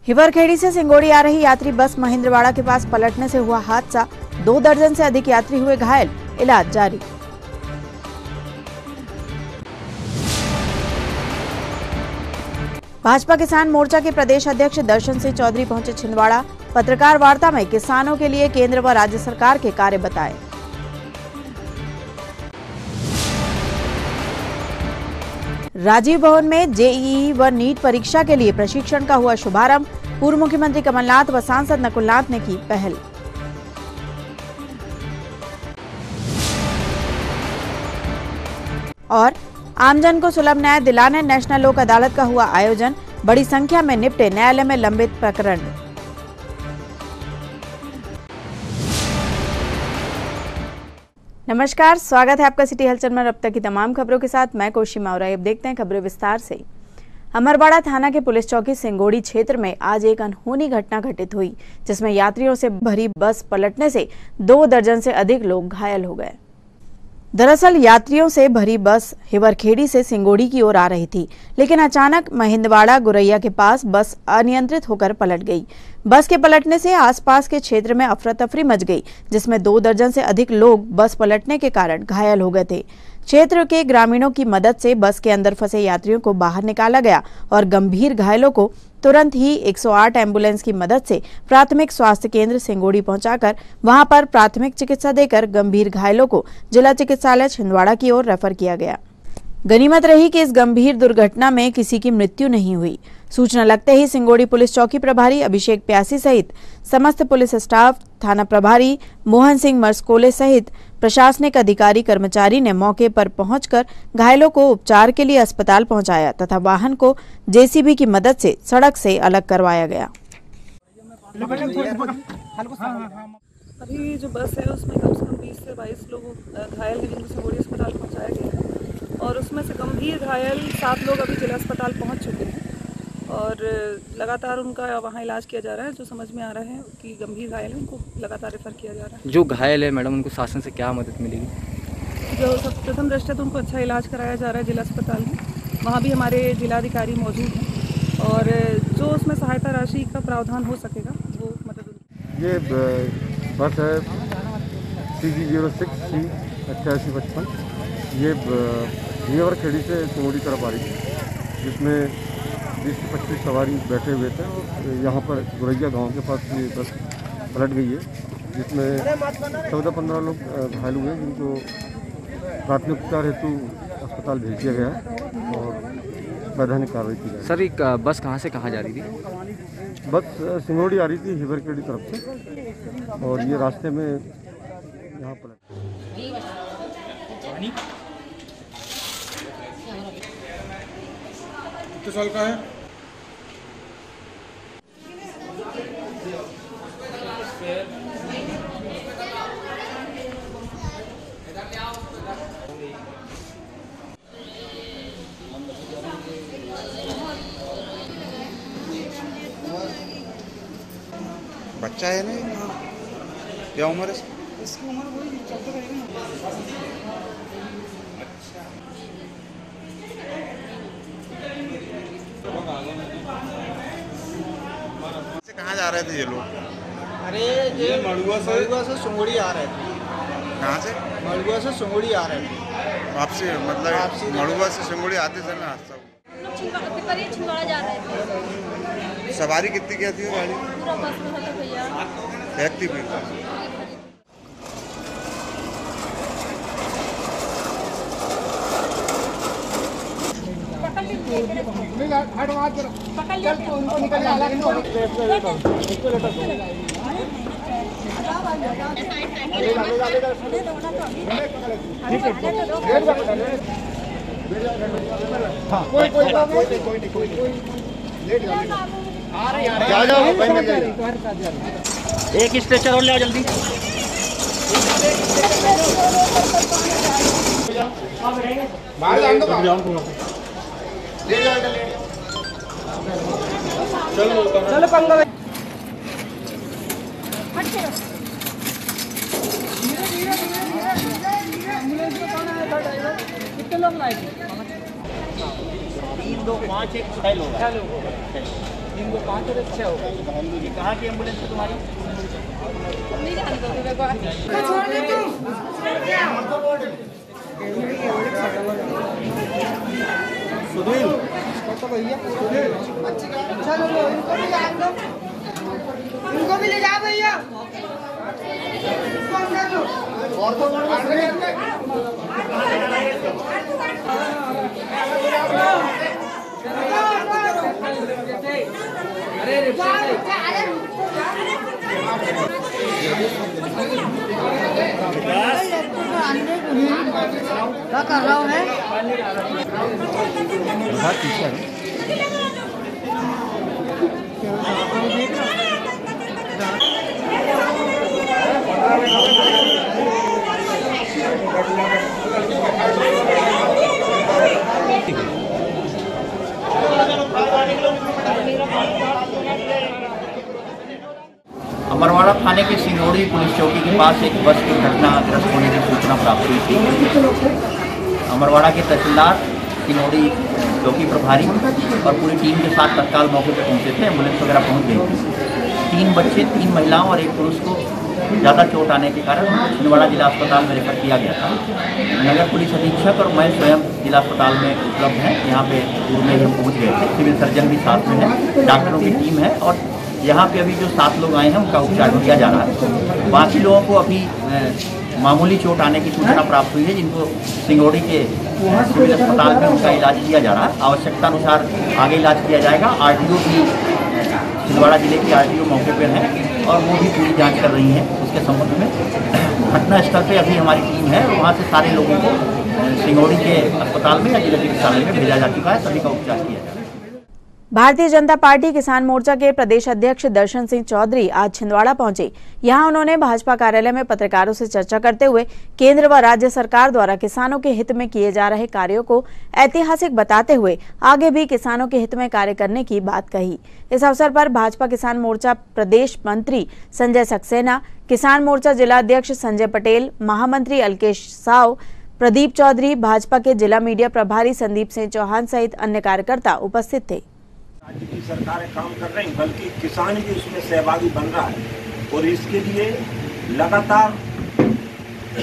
हिवरखेड़ी से सिंगोड़ी आ रही यात्री बस महेंद्रवाड़ा के पास पलटने से हुआ हादसा। 2 दर्जन से अधिक यात्री हुए घायल, इलाज जारी। भाजपा किसान मोर्चा के प्रदेश अध्यक्ष दर्शन सिंह चौधरी पहुंचे छिंदवाड़ा। पत्रकार वार्ता में किसानों के लिए केंद्र व राज्य सरकार के कार्य बताए। राजीव भवन में जेईई व नीट परीक्षा के लिए प्रशिक्षण का हुआ शुभारंभ। पूर्व मुख्यमंत्री कमलनाथ व सांसद नकुलनाथ ने की पहल। और आमजन को सुलभ न्याय दिलाने नेशनल लोक अदालत का हुआ आयोजन। बड़ी संख्या में निपटे न्यायालय में लंबित प्रकरण। नमस्कार, स्वागत है आपका सिटी हलचल में। अब तक की तमाम खबरों के साथ मैं कोशी मावरा। अब देखते हैं खबरें विस्तार से। अमरवाड़ा थाना के पुलिस चौकी सिंगोड़ी क्षेत्र में आज एक अनहोनी घटना घटित हुई, जिसमें यात्रियों से भरी बस पलटने से 2 दर्जन से अधिक लोग घायल हो गए। दरअसल यात्रियों से भरी बस हिवरखेड़ी से सिंगोड़ी की ओर आ रही थी, लेकिन अचानक महेंद्रवाड़ा गुरैया के पास बस अनियंत्रित होकर पलट गई। बस के पलटने से आसपास के क्षेत्र में अफरा तफरी मच गई, जिसमें 2 दर्जन से अधिक लोग बस पलटने के कारण घायल हो गए थे। क्षेत्र के ग्रामीणों की मदद से बस के अंदर फंसे यात्रियों को बाहर निकाला गया और गंभीर घायलों को तुरंत ही 108 एम्बुलेंस की मदद से प्राथमिक स्वास्थ्य केंद्र सिंगोड़ी पहुंचाकर वहां पर प्राथमिक चिकित्सा देकर गंभीर घायलों को जिला चिकित्सालय छिंदवाड़ा की ओर रेफर किया गया। गनीमत रही कि इस गंभीर दुर्घटना में किसी की मृत्यु नहीं हुई। सूचना लगते ही सिंगोड़ी पुलिस चौकी प्रभारी अभिषेक प्यासी सहित समस्त पुलिस स्टाफ, थाना प्रभारी मोहन सिंह मर्सकोले सहित प्रशासनिक अधिकारी कर्मचारी ने मौके पर पहुंचकर घायलों को उपचार के लिए अस्पताल पहुंचाया तथा वाहन को जेसीबी की मदद से सड़क से अलग करवाया गया। अभी जो बस है उसमें कम से कम 20 से 22 लोग घायल हैं, जिनको सिंगोड़ी अस्पताल पहुंचाया गया है और उसमें से गंभीर घायल 7 लोग अभी जिला अस्पताल पहुंच चुके हैं और लगातार उनका वहाँ इलाज किया जा रहा है। जो समझ में आ रहा है कि गंभीर घायल है उनको लगातार रेफर किया जा रहा है। जो घायल है मैडम, उनको शासन से क्या मदद मिलेगी? जो सब प्रथम दृष्टया तो उनको अच्छा इलाज कराया जा रहा है जिला अस्पताल में। वहाँ भी हमारे जिलाधिकारी मौजूद हैं और जो उसमें सहायता राशि का प्रावधान हो सकेगा वो मदद। ये बस है CG06C 8855। ये हिवरखेड़ी से सिंगोड़ी तरफ आ रही थी, जिसमें 20 से 25 सवारी बैठे हुए थे और यहाँ पर गुरैया गांव के पास ये बस पलट गई है, जिसमें 14-15 लोग घायल हुए, जिनको प्राथमिक उपचार हेतु अस्पताल भेज दिया गया है और वैधानिक कार्रवाई की जाए। सर, एक बस कहाँ से कहाँ जा रही थी? बस सिंगोड़ी आ रही थी हिवरखेड़ी तरफ से और ये रास्ते में यहाँ पलट। कितने साल का है? बच्चा है ना? क्या उम्र है इसकी? उम्र वही 14 रहेगी ना। कहाँ जा रहे थे ये लोग? अरे ये मड़ुआ से सिंगोड़ी आ रहे थे। कहाँ से? मड़ुआ से सिंगोड़ी आ रहे थे। वापसी मतलब मड़ुआ से सिंगोड़ी आते समय हादसा हुआ। छिंदवाड़ा जा रहे थे। सवारी कितनी क्या थी गाड़ी? पूरा बस में था भैया। व्यक्ति भी एक स्ट्रेचर और ले जल्दी। चलो पंगा कितने लोग लाए थे? 3, 2, 5 एक 6 लोग हैं। 3 को 5 और 6 होगा। ये कहाँ की एम्बुलेंस है तुम्हारी? नहीं जानते हो मेरे को। इनको भी ले जाओ भैया। क्या कर रहा हूँ मैं? अमरवाड़ा थाने के सिंगोड़ी पुलिस चौकी के पास एक बस दुर्घटनाग्रस्त होने की सूचना प्राप्त हुई थी। अमरवाड़ा के तहसीलदार, सिंगोड़ी चौकी प्रभारी और पूरी टीम के साथ तत्काल मौके पर पहुंचे थे। एम्बुलेंस वगैरह पहुंच गई थी। 3 बच्चे, 3 महिलाओं और 1 पुरुष को ज़्यादा चोट आने के कारण छिंदवाड़ा जिला अस्पताल में रेफर किया गया था। नगर पुलिस अधीक्षक और मैं स्वयं जिला अस्पताल में उपलब्ध हैं। यहाँ पे पूर्व में हम पहुँच गए थे। सिविल सर्जन भी साथ में है, डॉक्टरों की टीम है और यहाँ पे अभी जो 7 लोग आए हैं उनका उपचार किया जा रहा है। बाकी लोगों को अभी मामूली चोट आने की सूचना प्राप्त हुई है, जिनको सिंगोड़ी के सिविल अस्पताल में उनका इलाज किया जा रहा है। आवश्यकता अनुसार आगे इलाज किया जाएगा। आरटीओ भी, छिंदवाड़ा जिले की आरटीओ मौके पर हैं और वो भी पूरी जांच कर रही हैं उसके संबंध में। घटनास्थल पे अभी हमारी टीम है और वहाँ से सारे लोगों को सिंगोड़ी के अस्पताल में या जिला चिकित्सालय में भेजा जा चुका है। सभी का उपचार किया जा रहा है। भारतीय जनता पार्टी किसान मोर्चा के प्रदेश अध्यक्ष दर्शन सिंह चौधरी आज छिंदवाड़ा पहुंचे। यहां उन्होंने भाजपा कार्यालय में पत्रकारों से चर्चा करते हुए केंद्र व राज्य सरकार द्वारा किसानों के हित में किए जा रहे कार्यों को ऐतिहासिक बताते हुए आगे भी किसानों के हित में कार्य करने की बात कही। इस अवसर पर भाजपा किसान मोर्चा प्रदेश मंत्री संजय सक्सेना, किसान मोर्चा जिला अध्यक्ष संजय पटेल, महामंत्री अलकेश साव, प्रदीप चौधरी, भाजपा के जिला मीडिया प्रभारी संदीप सिंह चौहान सहित अन्य कार्यकर्ता उपस्थित थे। राज्य की सरकारें काम कर रही, बल्कि किसान भी उसमें सहभागी बन रहा है और इसके लिए लगातार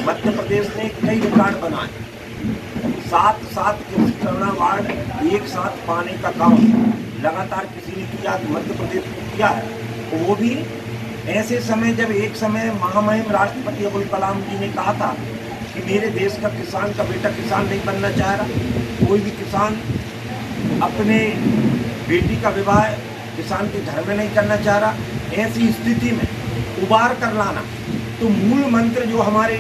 मध्य प्रदेश ने कई रिकॉर्ड बनाए। 7 किसान वार्ड एक साथ पाने का काम लगातार किसी ने किया, मध्य प्रदेश में किया है। तो वो भी ऐसे समय जब एक समय महामहिम राष्ट्रपति अब्दुल कलाम जी ने कहा था कि मेरे देश का किसान का बेटा किसान नहीं बनना चाह रहा, कोई भी किसान अपने बेटी का विवाह किसान के घर में नहीं करना चाह रहा। ऐसी स्थिति में उबार कर लाना, तो मूल मंत्र जो हमारे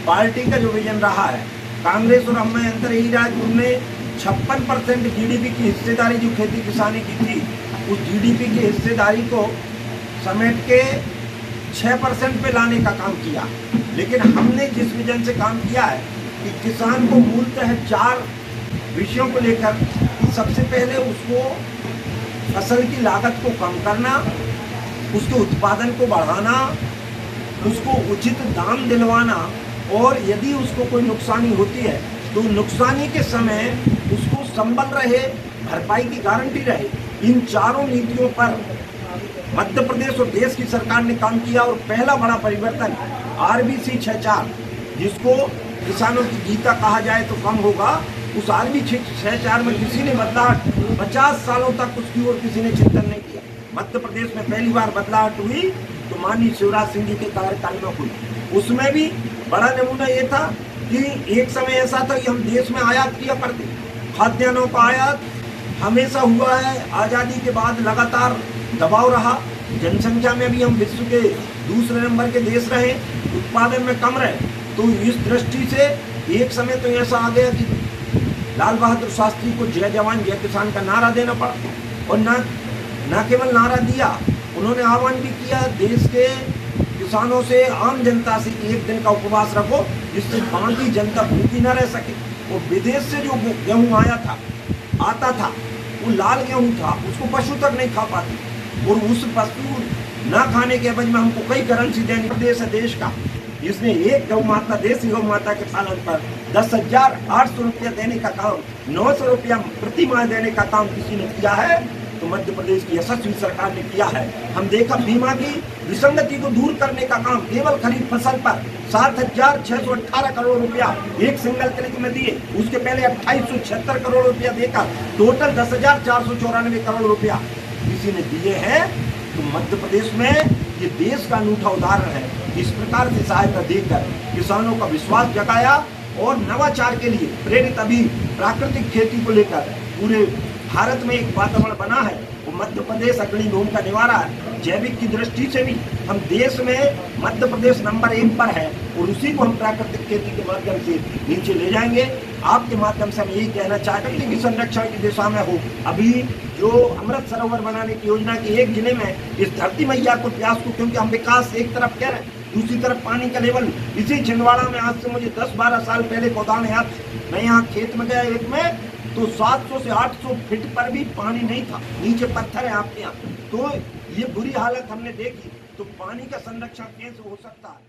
पार्टी का जो विजन रहा है, कांग्रेस और हम में अंतर यही रहा कि उनने 56% जीडीपी की हिस्सेदारी जो खेती किसानी की थी, उस जीडीपी की हिस्सेदारी को समेट के 6% पे लाने का काम किया। लेकिन हमने जिस विजन से काम किया है कि किसान को मूलतः 4 विषयों को लेकर, सबसे पहले उसको फसल की लागत को कम करना, उसके उत्पादन को बढ़ाना, उसको उचित दाम दिलवाना और यदि उसको कोई नुकसानी होती है तो नुकसानी के समय उसको संबल रहे, भरपाई की गारंटी रहे। इन चारों नीतियों पर मध्य प्रदेश और देश की सरकार ने काम किया और पहला बड़ा परिवर्तन RBC 64, जिसको किसानों की गीता कहा जाए तो कम होगा, उस RBC 64 में किसी ने बदलाव 50 सालों तक उसकी ओर किसी ने चिंतन नहीं किया। मध्य प्रदेश में पहली बार बदलाव हुई तो माननीय शिवराज सिंह जी के कार्यकाल में हुई। उसमें भी बड़ा नमूना ये था कि एक समय ऐसा था कि हम देश में आयात किया करते, खाद्यान्नों का आयात हमेशा हुआ है। आज़ादी के बाद लगातार दबाव रहा, जनसंख्या में भी हम विश्व के दूसरे नंबर के देश रहे, उत्पादन में कम रहे। तो इस दृष्टि से एक समय तो ऐसा आ गया कि लाल बहादुर शास्त्री को जय जवान जय किसान का नारा देना पड़ा और न केवल नारा दिया, उन्होंने आह्वान भी किया देश के किसानों से, आम जनता से कि एक दिन का उपवास रखो जिससे बाकी जनता भूखी न रह सके। और विदेश से जो गेहूँ आता था वो लाल गेहूँ था, उसको पशु तक नहीं खा पाते और उस पशु न खाने के एवज में हमको कई करेंसी देनी। देश है देश का, इसने एक गौ माता, देसी गौ माता के पालन पर 10,800 रुपया देने का काम, 900 रुपया प्रति माह देने का काम किसी ने किया है तो मध्य प्रदेश की यशस्वी सरकार ने किया है। हम देखा बीमा की विसंगति को दूर करने का काम केवल खरीफ फसल पर 7,618 करोड़ रुपया एक सिंगल क्लिक में दिए। उसके पहले 2,876 करोड़ रुपया देकर टोटल 10,494 करोड़ रुपया किसी ने दिए हैं। तो मध्य प्रदेश में ये देश का अनूठा उदाहरण है। इस प्रकार की सहायता देकर किसानों का विश्वास जगाया और नवाचार के लिए प्रेरित अभी प्राकृतिक खेती को लेकर पूरे भारत में एक वातावरण बना है। वो मध्य प्रदेश अग्रणी भूमिका निभा रहा है। जैविक की दृष्टि से भी हम देश में मध्य प्रदेश नंबर 1 पर है और उसी को हम प्राकृतिक खेती के माध्यम से नीचे ले जाएंगे। आपके माध्यम से हम यही कहना चाहते हैं कि संरक्षण की दिशा में हो। अभी जो अमृत सरोवर बनाने की योजना की एक जिले में इस धरती मैया को प्यास को, क्योंकि हम विकास एक तरफ कह रहे हैं, दूसरी तरफ पानी का लेवल। इसी छिंदवाड़ा में आज से मुझे 10-12 साल पहले गोदान याद, मैं यहाँ खेत में गया एक में तो 700 से 800 फीट पर भी पानी नहीं था, नीचे पत्थर है आपके यहाँ। तो ये बुरी हालत हमने देखी। तो पानी का संरक्षण कैसे हो सकता है।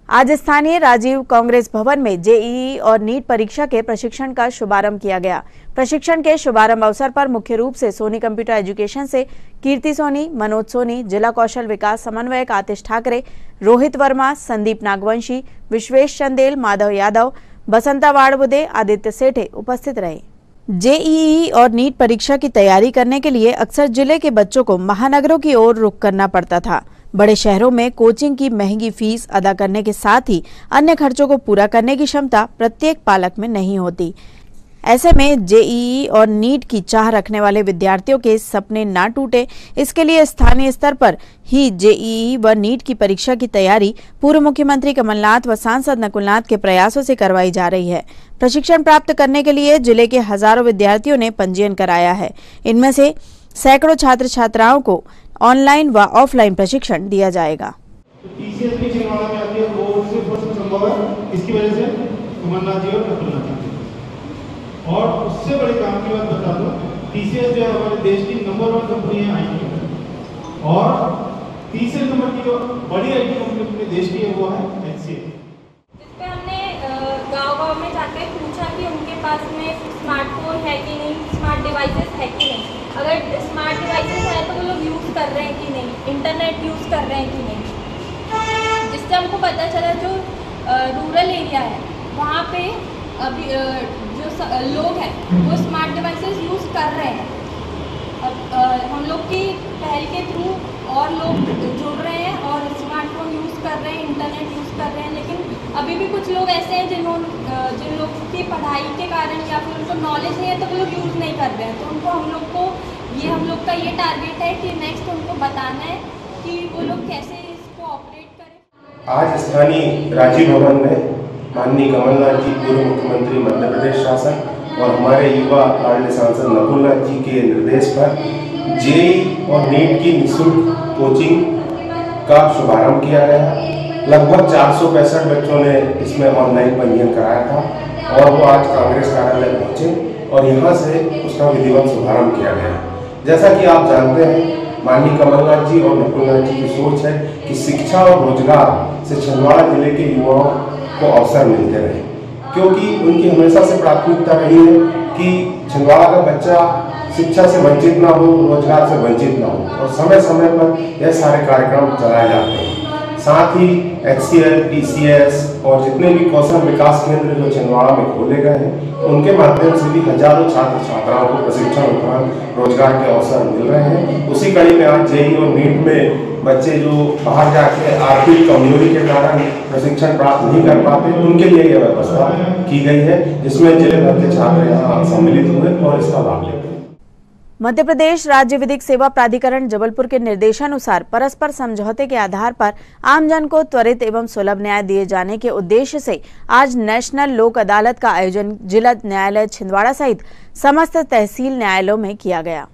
आज स्थानीय राजीव कांग्रेस भवन में जेईई और नीट परीक्षा के प्रशिक्षण का शुभारंभ किया गया। प्रशिक्षण के शुभारंभ अवसर पर मुख्य रूप से सोनी कंप्यूटर एजुकेशन से कीर्ति सोनी, मनोज सोनी, जिला कौशल विकास समन्वयक आतिश ठाकरे, रोहित वर्मा, संदीप नागवंशी, विश्वेश चंदेल, माधव यादव, बसंता वाड़बुदे, आदित्य सेठे उपस्थित रहे। जेईई और नीट परीक्षा की तैयारी करने के लिए अक्सर जिले के बच्चों को महानगरों की ओर रुख करना पड़ता था। बड़े शहरों में कोचिंग की महंगी फीस अदा करने के साथ ही अन्य खर्चों को पूरा करने की क्षमता प्रत्येक पालक में नहीं होती। ऐसे में जेईई और नीट की चाह रखने वाले विद्यार्थियों के सपने ना टूटे, इसके लिए स्थानीय स्तर पर ही जेईई व नीट की परीक्षा की तैयारी पूर्व मुख्यमंत्री कमलनाथ व सांसद नकुलनाथ के प्रयासों से करवाई जा रही है। प्रशिक्षण प्राप्त करने के लिए जिले के हजारों विद्यार्थियों ने पंजीयन कराया है। इनमें से सैकड़ों छात्र छात्राओं को ऑनलाइन व ऑफलाइन प्रशिक्षण दिया जाएगा। इसकी वजह से कमलनाथ जी और नकुलनाथ जी, और उससे बड़े काम की बात बता दो, टीसीएस जो है हमारे देश की नंबर 1 कंपनी है आईटी, और तीसरे नंबर की जो बड़ी आईटी कंपनी देश की है वो है एचसीएल। जिसपे हमने गांव-गांव में जाकर पूछा कि उनके पास में स्मार्टफोन है कि नहीं, स्मार्ट डिवाइसेस है कि नहीं। अगर स्मार्ट डिवाइसेस है तो वो लोग यूज़ कर रहे हैं कि नहीं, इंटरनेट यूज़ कर रहे हैं कि नहीं। जिससे हमको पता चला जो रूरल एरिया है वहाँ पे अभी जो लोग हैं वो स्मार्ट डिवाइसेस यूज़ कर रहे हैं। अब हम लोग की पहल के थ्रू और लोग जुड़ रहे हैं और स्मार्टफोन यूज़ कर रहे हैं, इंटरनेट यूज़ कर रहे हैं। लेकिन अभी भी कुछ लोग ऐसे हैं जिन लोग की पढ़ाई के कारण या फिर उनको नॉलेज नहीं है तो वो लोग यूज़ नहीं कर रहे हैं। तो उनको हम लोग का ये टारगेट है कि नेक्स्ट उनको बताना है कि वो लोग कैसे इसको ऑपरेट करें। आज स्थानीय राजीव भवन में माननीय कमलनाथ जी, पूर्व मुख्यमंत्री मध्य प्रदेश शासन, और हमारे युवा लाडले सांसद नकुलनाथ जी के निर्देश पर जेईई और नीट की निःशुल्क कोचिंग का शुभारंभ किया गया। लगभग 465 बच्चों ने इसमें ऑनलाइन पंजीयन कराया था और वो आज कांग्रेस कार्यालय पहुंचे और यहाँ से उसका विधिवत शुभारंभ किया गया। जैसा कि आप जानते हैं, माननीय कमलनाथ जी और नकुलनाथ जी की सोच है कि शिक्षा और रोजगार से छिंदवाड़ा जिले के युवाओं को अवसर मिलते रहे, क्योंकि उनकी हमेशा से प्राथमिकता रही है कि छिंदवाड़ा का बच्चा शिक्षा से वंचित ना हो, रोजगार से वंचित ना हो, और समय समय पर यह सारे कार्यक्रम चलाए जाते हैं। साथ ही एचसीएल, टीसीएस और जितने भी कौशल विकास केंद्र जो छिंदवाड़ा में खोले गए हैं, उनके माध्यम से भी हजारों छात्र छात्राओं को प्रशिक्षण उपरांत रोजगार के अवसर मिल रहे हैं। उसी कड़ी में आज जेईई और नीट में बच्चे जो बाहर जाके आर्थिक कमजोरी के कारण प्रशिक्षण प्राप्त नहीं कर पाते, उनके लिए यह व्यवस्था की गई है, जिसमें जिले भर के छात्र यहाँ सम्मिलित हुए और इसका लाभ लेते हैं। मध्य प्रदेश राज्य विधिक सेवा प्राधिकरण जबलपुर के निर्देशानुसार परस्पर समझौते के आधार पर आमजन को त्वरित एवं सुलभ न्याय दिए जाने के उद्देश्य से आज नेशनल लोक अदालत का आयोजन जिला न्यायालय छिंदवाड़ा सहित समस्त तहसील न्यायालयों में किया गया।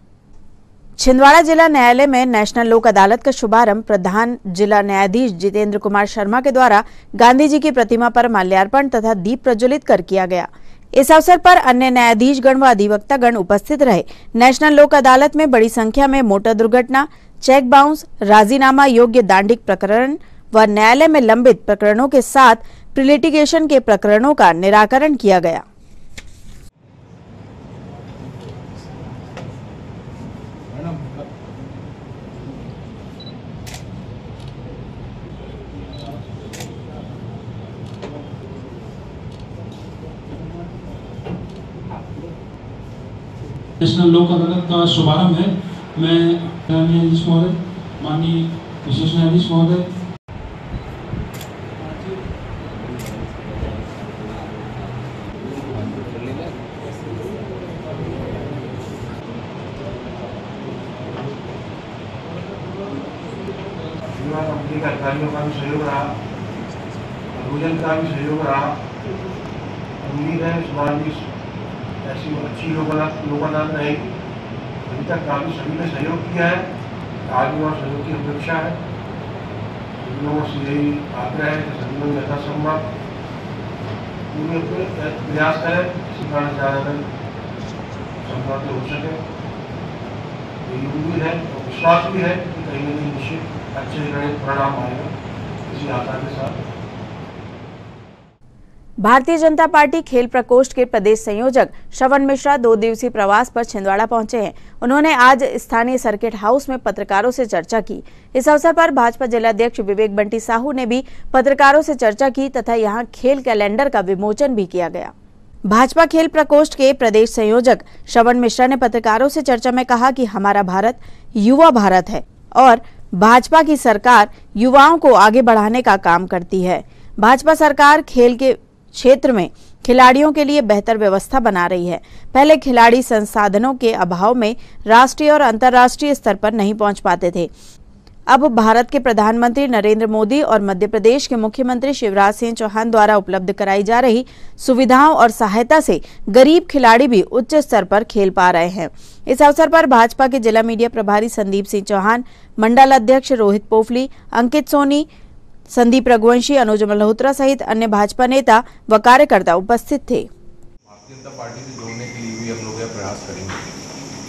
छिंदवाड़ा जिला न्यायालय में नेशनल लोक अदालत का शुभारंभ प्रधान जिला न्यायाधीश जितेंद्र कुमार शर्मा के द्वारा गांधी जी की प्रतिमा पर माल्यार्पण तथा दीप प्रज्वलित कर किया गया। इस अवसर पर अन्य न्यायाधीश गण व अधिवक्ता गण उपस्थित रहे। नेशनल लोक अदालत में बड़ी संख्या में मोटर दुर्घटना, चेक बाउंस, राजीनामा योग्य दांडिक प्रकरण, व न्यायालय में लंबित प्रकरणों के साथ प्रीलिटिगेशन के प्रकरणों का निराकरण किया गया। नेशनल लोक अदालत का शुभारंभ है। मैं न्यायाधीश महोदय, माननीय विशेष न्यायाधीश महोदय, कंपनी के अधिकारियों का भी सहयोग रहा, भोजन का भी सहयोग रहा। उम्मीद है इस बार भी ऐसी अच्छी लोक अदालत रहेगी। अभी तक काफी सभी ने सहयोग किया है, आगे और सहयोग की अपेक्षा है। सभी लोगों से यही आग्रह है कि सभी लोग यथासंभव पूरे प्रयास करें, इसी कारण ज़्यादा संपर्क हो सके। यही उम्मीद है और विश्वास भी है कि कहीं न कहीं निश्चित अच्छे परिणाम आएगा इसी आशा के साथ। भारतीय जनता पार्टी खेल प्रकोष्ठ के प्रदेश संयोजक श्रवण मिश्रा 2 दिवसीय प्रवास पर छिंदवाड़ा पहुंचे हैं। उन्होंने आज स्थानीय सर्किट हाउस में पत्रकारों से चर्चा की। इस अवसर पर भाजपा जिलाध्यक्ष विवेक बंटी साहू ने भी पत्रकारों से चर्चा की तथा यहां खेल कैलेंडर का विमोचन भी किया गया। भाजपा खेल प्रकोष्ठ के प्रदेश संयोजक श्रवण मिश्रा ने पत्रकारों से चर्चा में कहा कि हमारा भारत युवा भारत है और भाजपा की सरकार युवाओं को आगे बढ़ाने का काम करती है। भाजपा सरकार खेल के क्षेत्र में खिलाड़ियों के लिए बेहतर व्यवस्था बना रही है। पहले खिलाड़ी संसाधनों के अभाव में राष्ट्रीय और अंतर्राष्ट्रीय स्तर पर नहीं पहुंच पाते थे। अब भारत के प्रधानमंत्री नरेंद्र मोदी और मध्य प्रदेश के मुख्यमंत्री शिवराज सिंह चौहान द्वारा उपलब्ध कराई जा रही सुविधाओं और सहायता से गरीब खिलाड़ी भी उच्च स्तर पर खेल पा रहे हैं। इस अवसर पर भाजपा के जिला मीडिया प्रभारी संदीप सिंह चौहान, मंडल अध्यक्ष रोहित पोफली, अंकित सोनी, संदीप रघुवंशी, अनुज मल्होत्रा सहित अन्य भाजपा नेता व कार्यकर्ता उपस्थित थे। भारतीय जनता पार्टी से जोड़ने के लिए भी हम लोग यह प्रयास करेंगे।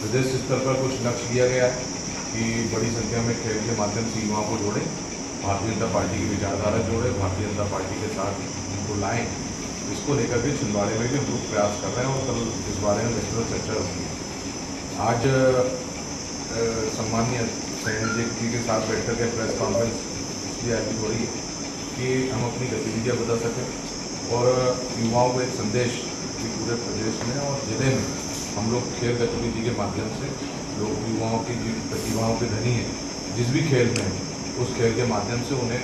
प्रदेश स्तर पर कुछ लक्ष्य दिया गया है कि बड़ी संख्या में खेल के माध्यम से युवाओं को जोड़ें, भारतीय जनता पार्टी की विचारधारा जोड़ें, भारतीय जनता पार्टी के साथ उनको लाएं। इसको लेकर के छिंदवाड़े में भी हम लोग प्रयास कर रहे हैं और कल इस बारे में विस्तृत चर्चा होगी। आज सम्माननीय संयोजक जी के साथ बैठकर के प्रेस कॉन्फ्रेंस इसलिए आयोजित हो रही है कि हम अपनी गतिविधियाँ बता सकें और युवाओं को एक संदेश कि पूरे प्रदेश में और जिले में हम लोग खेल गतिविधि के माध्यम से लोग युवाओं की जो प्रतिभाओं के धनी हैं, जिस भी खेल में हैं, उस खेल के माध्यम से उन्हें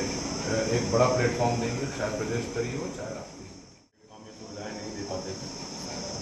एक बड़ा प्लेटफॉर्म देंगे, चाहे प्रदेश स्तरीय हो चाहे राष्ट्रीय। हम ये सुविधाएँ नहीं दे पाते थे,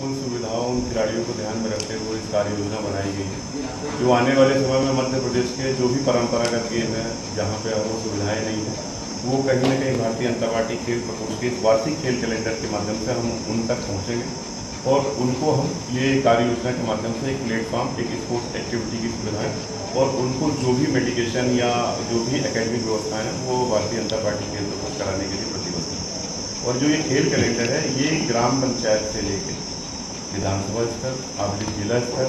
उन सुविधाओं उन खिलाड़ियों को ध्यान में रखते हुए इस कार्य योजना बनाई गई है। जो आने वाले समय में मध्य प्रदेश के जो भी परंपरागत गेम है जहाँ पे वो सुविधाएं नहीं है, वो कहीं न कहीं भारतीय जनता पार्टी खेल प्रकोष्ठ के वार्षिक खेल कैलेंडर के माध्यम से हम उन तक पहुँचेंगे और उनको हम ये कार्य योजना के माध्यम से एक प्लेटफॉर्म, एक स्पोर्ट्स एक्टिविटी की सुविधाएँ और उनको जो भी मेडिकेशन या जो भी एकेडमिक व्यवस्थाएँ हैं वो भारतीय जनता पार्टी खेल प्रकोष्ठ कराने के लिए प्रतिबद्ध है। और जो ये खेल कैलेंडर है ये ग्राम पंचायत से लेकर विधानसभा स्तर, आखिरी जिला स्तर,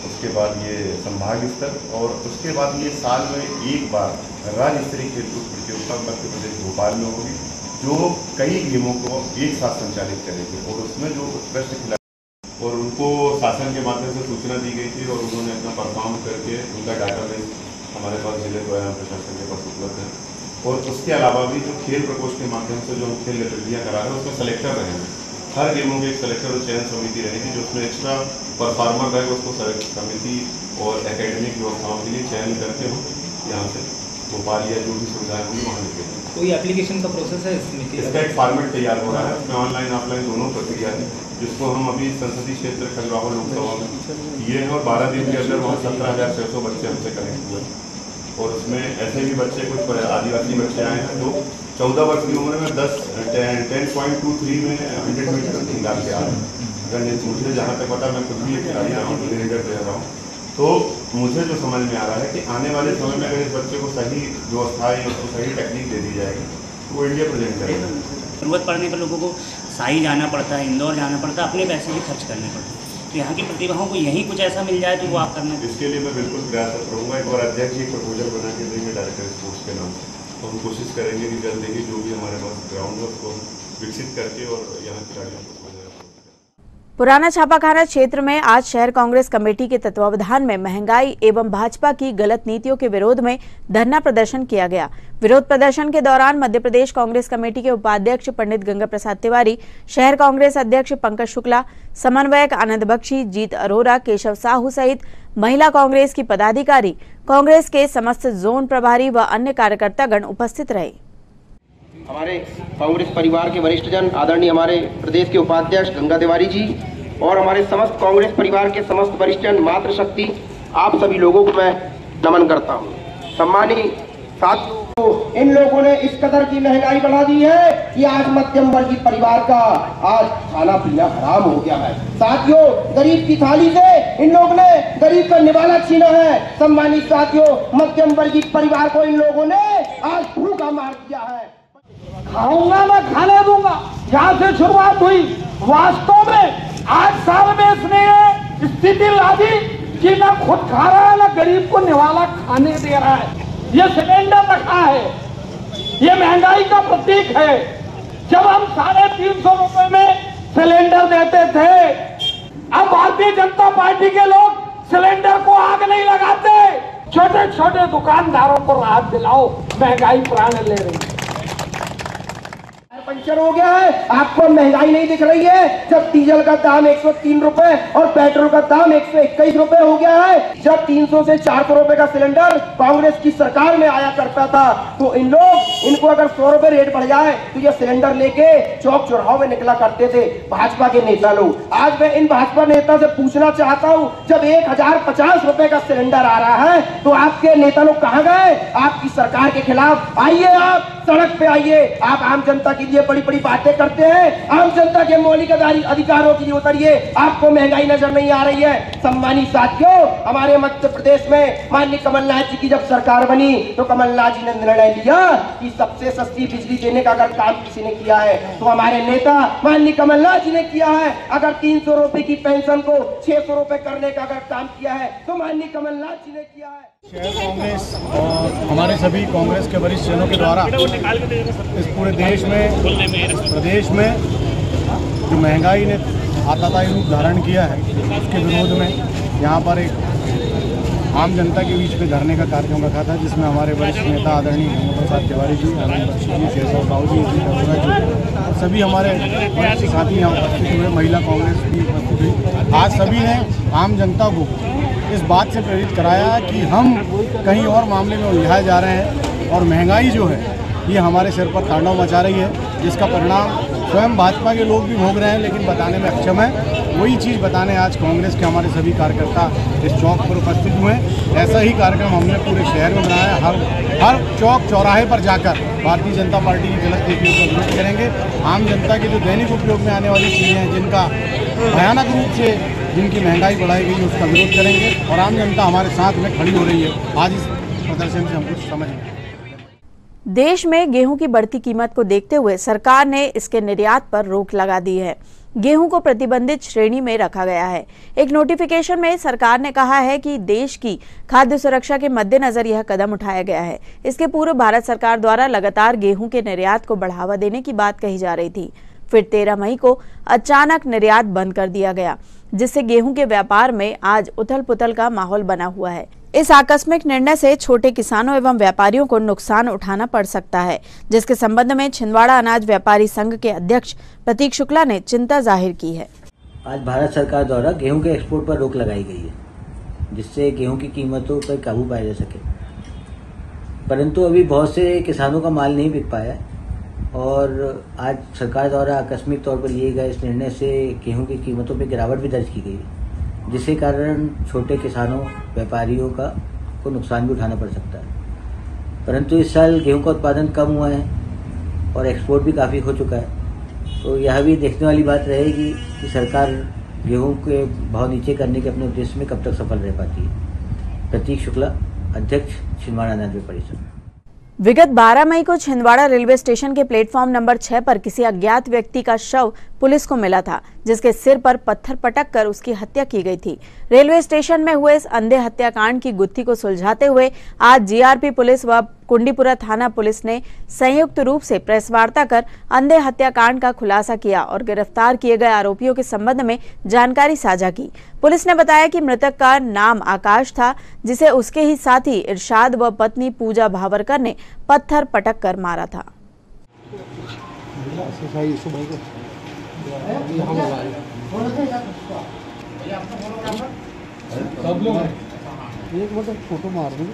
उसके बाद ये संभाग स्तर और उसके बाद ये साल में एक बार राज्य स्तरीय खेलकूद प्रतियोगिता मध्य प्रदेश भोपाल में होगी, जो कई गेमों को एक साथ संचालित करेगी और उसमें जो उत्कृष्ट खिलाड़ी और उनको शासन के माध्यम से सूचना दी गई थी और उन्होंने अपना परफॉर्म करके उनका डाटाबेस हमारे पास जिले प्रशासन के पास उपलब्ध है। और उसके अलावा भी जो खेल प्रकोष्ठ के माध्यम से जो हम खेल गतिविधियाँ करा रहे हैं उसमें सेलेक्टर रहेंगे, हर गेमों के एक सेलेक्टर और चयन समिति रहेगी जो उसमें एक्स्ट्रा परफॉर्मर रहेगा, उसको समिति और एकेडमिक व्यवस्थाओं के लिए चयन करके हम यहाँ से भोपाल या जो भी सुविधाएं होंगी वहाँ लेके जाएंगे। कोई एप्लीकेशन का प्रोसेस है इसमें? इसका एक फॉर्मेट तैयार हो रहा है, उसमें ऑनलाइन ऑफलाइन दोनों प्रक्रिया है, जिसको हम अभी संसदीय क्षेत्र खजुराहो लोकसभा में ये है और 12 दिन के अंदर वहाँ 17,600 बच्चे हमसे कनेक्ट हुए और उसमें ऐसे भी बच्चे कुछ आदिवासी बच्चे आए हैं जो 14 वर्ष की उम्र में 10.23 में 100 मीटर निकाल के आ रहे हैं। अगर मुझे जहाँ तक पता, मैं खुद भी एक खिलाड़ी रहा हूँ, लीडर दे रहा हूँ, तो मुझे जो समझ में आ रहा है कि आने वाले समय में अगर इस बच्चे को सही व्यवस्थाएं उसको सही टेक्निक दे दी जाएगी तो वो इंडिया प्रेजेंट करेगा। जरूरत पड़ने पर लोगों को साई जाना पड़ता है, इंदौर जाना पड़ता है, अपने पैसे भी खर्च करने पड़ते हैं। तो यहाँ की प्रतिभाओं को यहीं कुछ ऐसा मिल जाए तो वो आप करना। इसके लिए मैं बिल्कुल प्रयास करूँगा। एक बार अध्यक्ष जी प्रपोजल बना के देंगे डायरेक्टर स्पोर्ट्स के नाम से, तो हम कोशिश करेंगे कि जल्द ही जो भी हमारे पास ग्राउंड है उसको विकसित करके और यहाँ खिलाड़ियों को पुराना छापाखाना क्षेत्र में आज शहर कांग्रेस कमेटी के तत्वावधान में महंगाई एवं भाजपा की गलत नीतियों के विरोध में धरना प्रदर्शन किया गया। विरोध प्रदर्शन के दौरान मध्य प्रदेश कांग्रेस कमेटी के उपाध्यक्ष पंडित गंगा प्रसाद तिवारी, शहर कांग्रेस अध्यक्ष पंकज शुक्ला, समन्वयक आनंद बख्शी, जीत अरोरा, केशव साहू सहित महिला कांग्रेस की पदाधिकारी, कांग्रेस के समस्त जोन प्रभारी व अन्य कार्यकर्तागण उपस्थित रहे। हमारे कांग्रेस परिवार के वरिष्ठ जन, आदरणीय हमारे प्रदेश के उपाध्यक्ष गंगा तिवारी जी और हमारे समस्त कांग्रेस परिवार के समस्त वरिष्ठ जन, मातृशक्ति, आप सभी लोगों को मैं नमन करता हूं। सम्मानीय साथियों, इन लोगों ने इस कदर की महंगाई बढ़ा दी है कि आज मध्यम वर्गीय परिवार का आज खाना पीना हराम हो गया है। साथियों, गरीब की थाली से इन लोगों ने गरीब का निवाला छीना है। सम्मानित साथियों, मध्यम वर्गीय परिवार को इन लोगों ने आज भूखा मार दिया है। खाऊंगा मैं खाने दूंगा, यहाँ से शुरुआत हुई। वास्तव में आज साल में इसने स्थिति ला दी कि ना खुद खा रहा है ना गरीब को निवाला खाने दे रहा है। ये सिलेंडर रखा है, ये महंगाई का प्रतीक है। जब हम 350 रुपए में सिलेंडर देते थे, अब भारतीय जनता पार्टी के लोग सिलेंडर को आग नहीं लगाते। छोटे छोटे दुकानदारों को राहत दिलाओ, महंगाई प्राण ले रही है। पंचर हो गया है, आपको महंगाई नहीं दिख रही है। जब डीजल का दाम 103 रुपए और पेट्रोल का दाम 121 रुपए हो गया है। जब 300 से 400 रुपए का सिलेंडर कांग्रेस की सरकार में आया करता था, तो इनको अगर 100 रुपए रेट बढ़ जाए तो ये सिलेंडर लेके चौक चौराहों में निकला करते थे भाजपा के नेता लोग। आज मैं इन भाजपा नेता से पूछना चाहता हूँ, जब 1050 रुपए का सिलेंडर आ रहा है तो आपके नेता लोग कहाँ गए? आपकी सरकार के खिलाफ आइए, आप सड़क पे आइए। आप आम जनता के लिए बड़ी बड़ी बातें करते हैं, आम जनता के मौलिक अधिकारों के लिए उतरिए। आपको महंगाई नजर नहीं आ रही है। सम्मानित साथियों, हमारे मध्य प्रदेश में माननीय कमलनाथ जी की जब सरकार बनी तो कमलनाथ जी ने निर्णय लिया कि सबसे सस्ती बिजली देने का अगर काम किसी ने किया है तो हमारे नेता माननीय कमलनाथ जी ने किया है। अगर 300 रुपए की पेंशन को 600 रुपए करने का अगर काम किया है तो माननीय कमलनाथ जी ने किया है। शहर कांग्रेस और हमारे सभी कांग्रेस के वरिष्ठ जनों के द्वारा इस पूरे देश में, प्रदेश में जो महंगाई ने आतताई रूप धारण किया है, उसके विरोध में यहाँ पर एक आम जनता के बीच में धरने का कार्यक्रम रखा था, जिसमें हमारे वरिष्ठ नेता आदरणीय गंगा प्रसाद तिवारी जी, आनंद बख्शी जी, केशव साहू जी, जीत अरोरा जी, सभी हमारे वरिष्ठ साथी यहाँ उपस्थित हुए। महिला कांग्रेस भी उपस्थित हुई। आज सभी ने आम जनता को इस बात से प्रेरित कराया कि हम कहीं और मामले में उलझाए जा रहे हैं और महंगाई जो है ये हमारे सिर पर तांडव मचा रही है, जिसका परिणाम स्वयं भाजपा के लोग भी भोग रहे हैं, लेकिन बताने में अक्षम है। वही चीज़ बताने आज कांग्रेस के हमारे सभी कार्यकर्ता इस चौक पर उपस्थित हुए। ऐसा ही कार्यक्रम हमने पूरे शहर में बनाया। हर चौक चौराहे पर जाकर भारतीय जनता पार्टी की गलत नीतियों का विरोध करेंगे। आम जनता के जो दैनिक उपयोग में आने वाली चीज़ें हैं, जिनका भयानक रूप से जिनकी महंगाई बढ़ाई गई, उसका विरोध करेंगे और आम जनता हमारे साथ में खड़ी हो रही है। आज इस प्रदर्शन से हम कुछ समझ गए। देश में गेहूं की बढ़ती कीमत को देखते हुए सरकार ने इसके निर्यात पर रोक लगा दी है। गेहूं को प्रतिबंधित श्रेणी में रखा गया है। एक नोटिफिकेशन में सरकार ने कहा है कि देश की खाद्य सुरक्षा के मद्देनजर यह कदम उठाया गया है। इसके पूर्व भारत सरकार द्वारा लगातार गेहूं के निर्यात को बढ़ावा देने की बात कही जा रही थी। फिर 13 मई को अचानक निर्यात बंद कर दिया गया, जिससे गेहूं के व्यापार में आज उथल पुथल का माहौल बना हुआ है। इस आकस्मिक निर्णय से छोटे किसानों एवं व्यापारियों को नुकसान उठाना पड़ सकता है, जिसके संबंध में छिंदवाड़ा अनाज व्यापारी संघ के अध्यक्ष प्रतीक शुक्ला ने चिंता जाहिर की है। आज भारत सरकार द्वारा गेहूं के एक्सपोर्ट पर रोक लगाई गई है, जिससे गेहूं की कीमतों पर काबू पाया जा सके, परंतु अभी बहुत से किसानों का माल नहीं बिक पाया और आज सरकार द्वारा आकस्मिक तौर पर लिए गए इस निर्णय से गेहूं की कीमतों पर गिरावट भी दर्ज की गई है, जिसके कारण छोटे किसानों व्यापारियों को नुकसान भी उठाना पड़ सकता है। परंतु इस साल गेहूं का उत्पादन कम हुआ है और एक्सपोर्ट भी काफ़ी हो चुका है, तो यह भी देखने वाली बात रहेगी कि सरकार गेहूं के भाव नीचे करने के अपने उद्देश्य में कब तक सफल रह पाती है। प्रतीक शुक्ला, अध्यक्ष छिंदवाड़ा अनाज व्यापारी संघ। विगत 12 मई को छिंदवाड़ा रेलवे स्टेशन के प्लेटफॉर्म नंबर 6 पर किसी अज्ञात व्यक्ति का शव पुलिस को मिला था, जिसके सिर पर पत्थर पटक कर उसकी हत्या की गई थी। रेलवे स्टेशन में हुए इस अंधे हत्याकांड की गुत्थी को सुलझाते हुए आज जीआरपी पुलिस व कुंडीपुरा थाना पुलिस ने संयुक्त रूप से प्रेस वार्ता कर अंधे हत्याकांड का खुलासा किया और गिरफ्तार किए गए आरोपियों के संबंध में जानकारी साझा की। पुलिस ने बताया कि मृतक का नाम आकाश था, जिसे उसके ही साथी इरशाद व पत्नी पूजा भावरकर ने पत्थर पटक कर मारा था। सब लोग एक बार फोटो मार दो।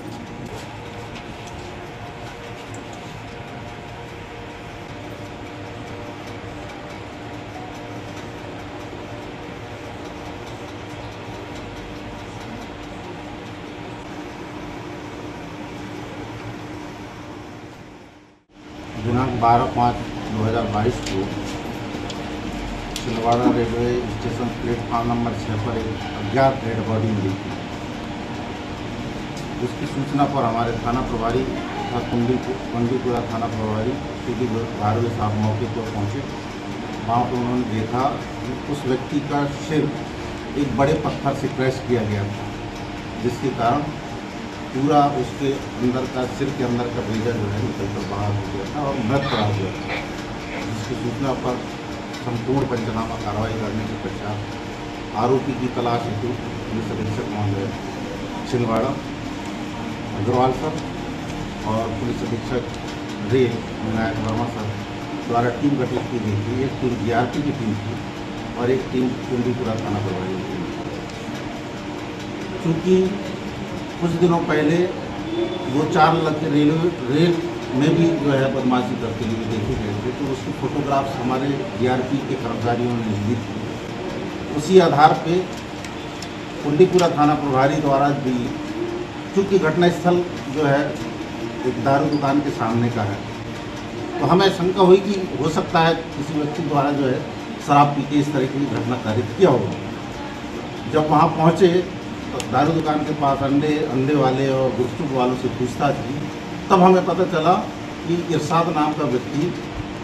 दिनांक 12/5/2022 को Chhindwara railway station platform number 6 पर एक अज्ञात डेड बॉडी मिली थी। उसकी सूचना पर हमारे थाना प्रभारी तथा कुंडीपुरा थाना प्रभारी श्री भारवे साहब मौके पर पहुँचे। वहाँ पर उन्होंने देखा कि उस व्यक्ति का सिर एक बड़े पत्थर से क्रैश किया गया था, जिसके कारण पूरा उसके अंदर का सिर के अंदर का ब्रेजा जो है निकल कर बाहर हो गया था और मृत पड़ा हुआ था। जिसकी सूचना पर संपूर्ण पंचनामा कार्रवाई करने के पश्चात आरोपी की तलाश हेतु पुलिस अधीक्षक महोदय छिंदवाड़ा अग्रवाल सर और पुलिस अधीक्षक रेल विनायक वर्मा सर द्वारा टीम गठित की गई थी। एक टीम जीआरपी की टीम थी और एक टीम कुंडीपुरा थाना प्रभारी की टीम थी। चूँकि कुछ दिनों पहले 2-4 लड़के रेल में भी जो है बदमाशी करते हुए देखे गए थे, तो उसकी फोटोग्राफ्स हमारे जीआरपी के कर्मचारियों ने ली थी। उसी आधार पे कुंडीपुरा थाना प्रभारी द्वारा भी, चूँकि घटनास्थल जो है एक दारू दुकान के सामने का है, तो हमें शंका हुई कि हो सकता है किसी व्यक्ति द्वारा जो है शराब पी के इस तरह की घटना कारित किया होगा। जब वहाँ पहुँचे तो दारू दुकान के पास अंडे वाले और गुपचुप वालों से पूछताछ की, तब हमें पता चला कि इरशाद नाम का व्यक्ति